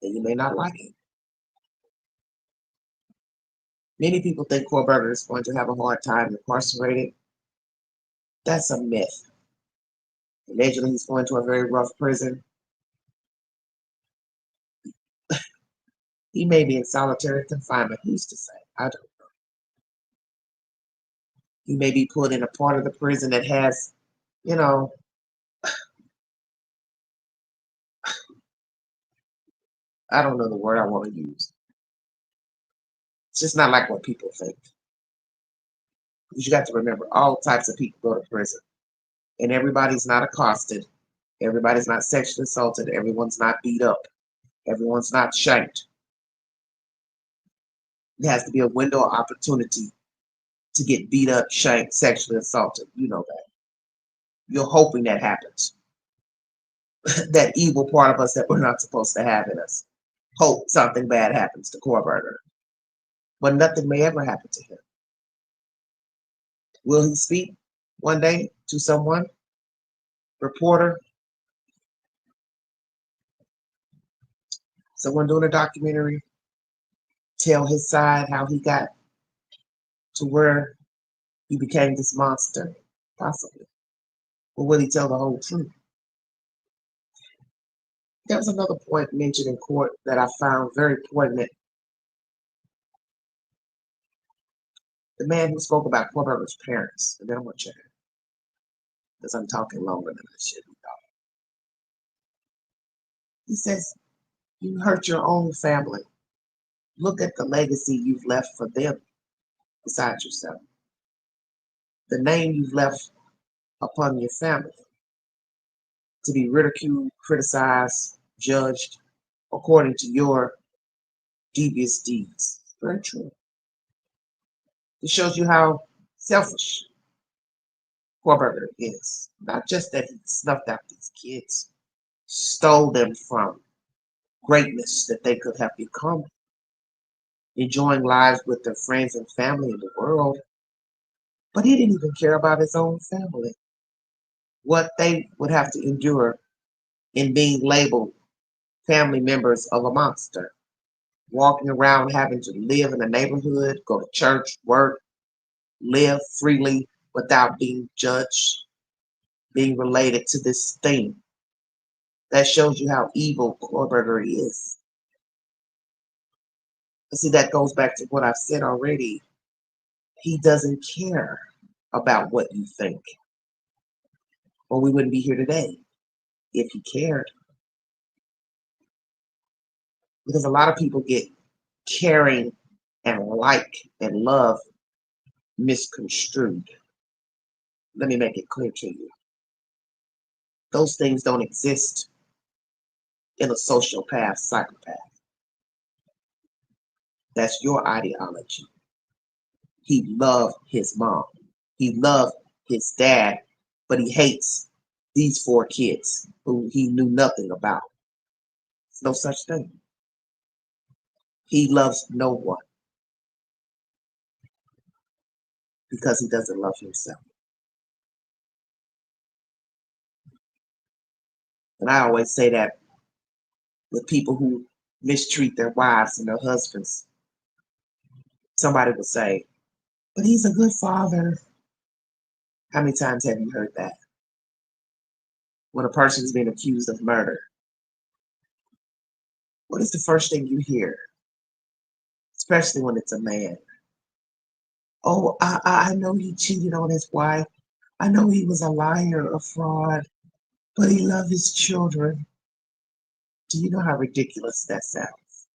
And you may not like it. Many people think Kohberger is going to have a hard time incarcerated. That's a myth. Allegedly, he's going to a very rough prison. He may be in solitary confinement. Who's to say? I don't know. He may be put in a part of the prison that has, you know, I don't know the word I want to use. It's just not like what people think. Because you got to remember, all types of people go to prison. And everybody's not accosted. Everybody's not sexually assaulted. Everyone's not beat up. Everyone's not shanked. There has to be a window of opportunity to get beat up, shanked, sexually assaulted. You know that. You're hoping that happens. That evil part of us that we're not supposed to have in us. Hope something bad happens to Kohberger. But nothing may ever happen to him. Will he speak one day to someone? Reporter? Someone doing a documentary? Tell his side, how he got to where he became this monster? Possibly. Or will he tell the whole truth? There was another point mentioned in court that I found very poignant. The man who spoke about Kohberger's parents, and then I'm going to check it because I'm talking longer than I should be talking. He says, you hurt your own family. Look at the legacy you've left for them besides yourself. The name you've left upon your family to be ridiculed, criticized, judged according to your devious deeds. Very true. It shows you how selfish Kohberger is. Not just that he snuffed out these kids, stole them from greatness that they could have become, enjoying lives with their friends and family in the world, but he didn't even care about his own family, what they would have to endure in being labeled family members of a monster, walking around having to live in a neighborhood, go to church, work, live freely without being judged, being related to this thing. That shows you how evil Kohberger is. But see, that goes back to what I've said already. He doesn't care about what you think, or we wouldn't be here today if he cared. Because a lot of people get caring and like and love misconstrued. Let me make it clear to you. Those things don't exist in a sociopath, psychopath. That's your ideology. He loved his mom. He loved his dad, but he hates these 4 kids who he knew nothing about. There's no such thing. He loves no one because he doesn't love himself. And I always say that with people who mistreat their wives and their husbands. Somebody will say, but he's a good father. How many times have you heard that? When a person is being accused of murder, what is the first thing you hear? Especially when it's a man. Oh, I know he cheated on his wife. I know he was a liar, a fraud, but he loved his children. Do you know how ridiculous that sounds?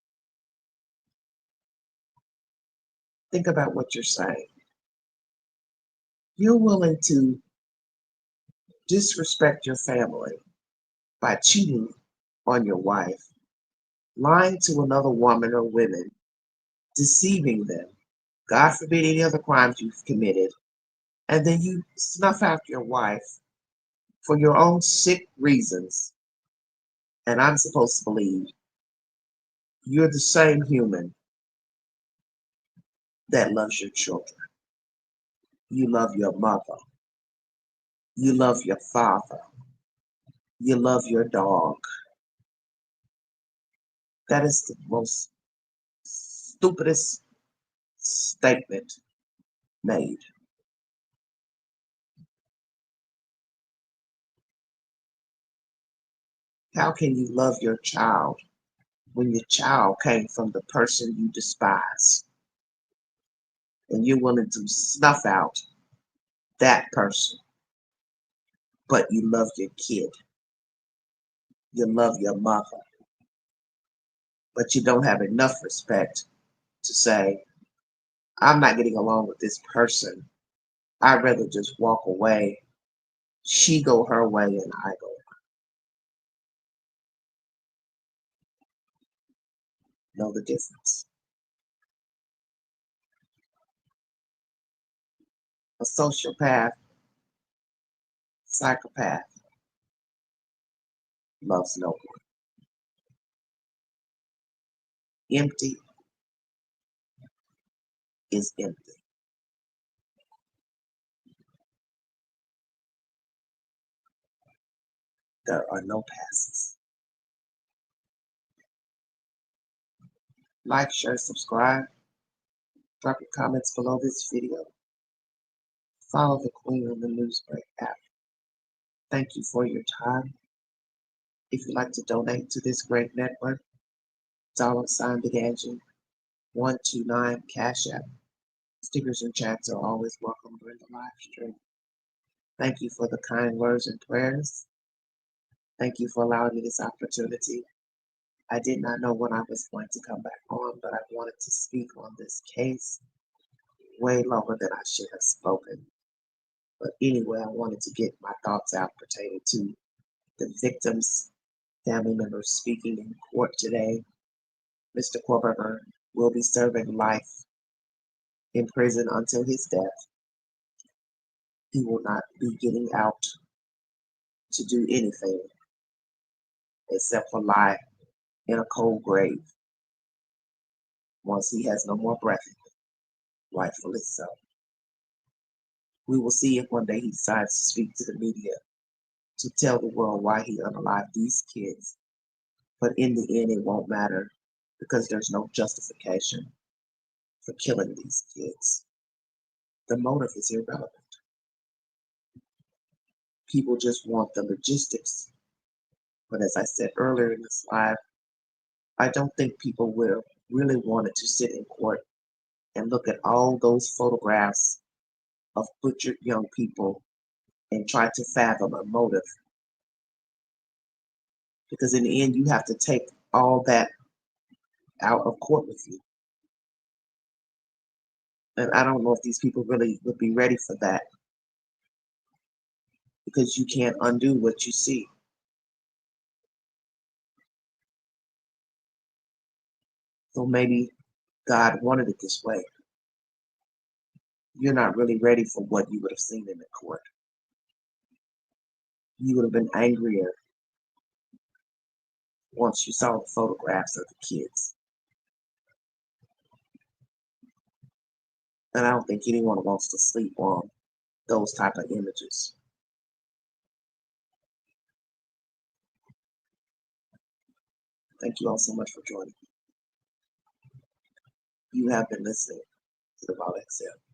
Think about what you're saying. You're willing to disrespect your family by cheating on your wife, lying to another woman or women, deceiving them, God forbid any other crimes you've committed, and then you snuff out your wife for your own sick reasons, and I'm supposed to believe you're the same human that loves your children. You love your mother. You love your father. You love your dog. That is the most stupidest statement made. How can you love your child when your child came from the person you despise? And you're willing to snuff out that person, but you love your kid. You love your mother, but you don't have enough respect to say, I'm not getting along with this person. I'd rather just walk away. She go her way and I go. Know the difference. A sociopath, psychopath loves no one. Empty is empty. There are no passes. Like, share, subscribe. Drop your comments below this video. Follow the Queen on the Newsbreak app. Thank you for your time. If you'd like to donate to this great network, $Big Angie 129 Cash App. Stickers and chats are always welcome during the live stream. Thank you for the kind words and prayers. Thank you for allowing me this opportunity. I did not know when I was going to come back on, but I wanted to speak on this case way longer than I should have spoken. But anyway, I wanted to get my thoughts out pertaining to the victims' family members speaking in court today. Mr. Kohberger will be serving life in prison until his death. He will not be getting out to do anything except for lie in a cold grave once he has no more breath, rightfully so. We will see if one day he decides to speak to the media to tell the world why he unalived these kids. But in the end, it won't matter because there's no justification for killing these kids. The motive is irrelevant. People just want the logistics. But as I said earlier in this live, I don't think people will really wanted to sit in court and look at all those photographs of butchered young people and try to fathom a motive. Because in the end, you have to take all that out of court with you. And I don't know if these people really would be ready for that because you can't undo what you see. So maybe God wanted it this way. You're not really ready for what you would have seen in the court. You would have been angrier once you saw the photographs of the kids. And I don't think anyone wants to sleep on those type of images. Thank you all so much for joining. You have been listening to the Raw XL.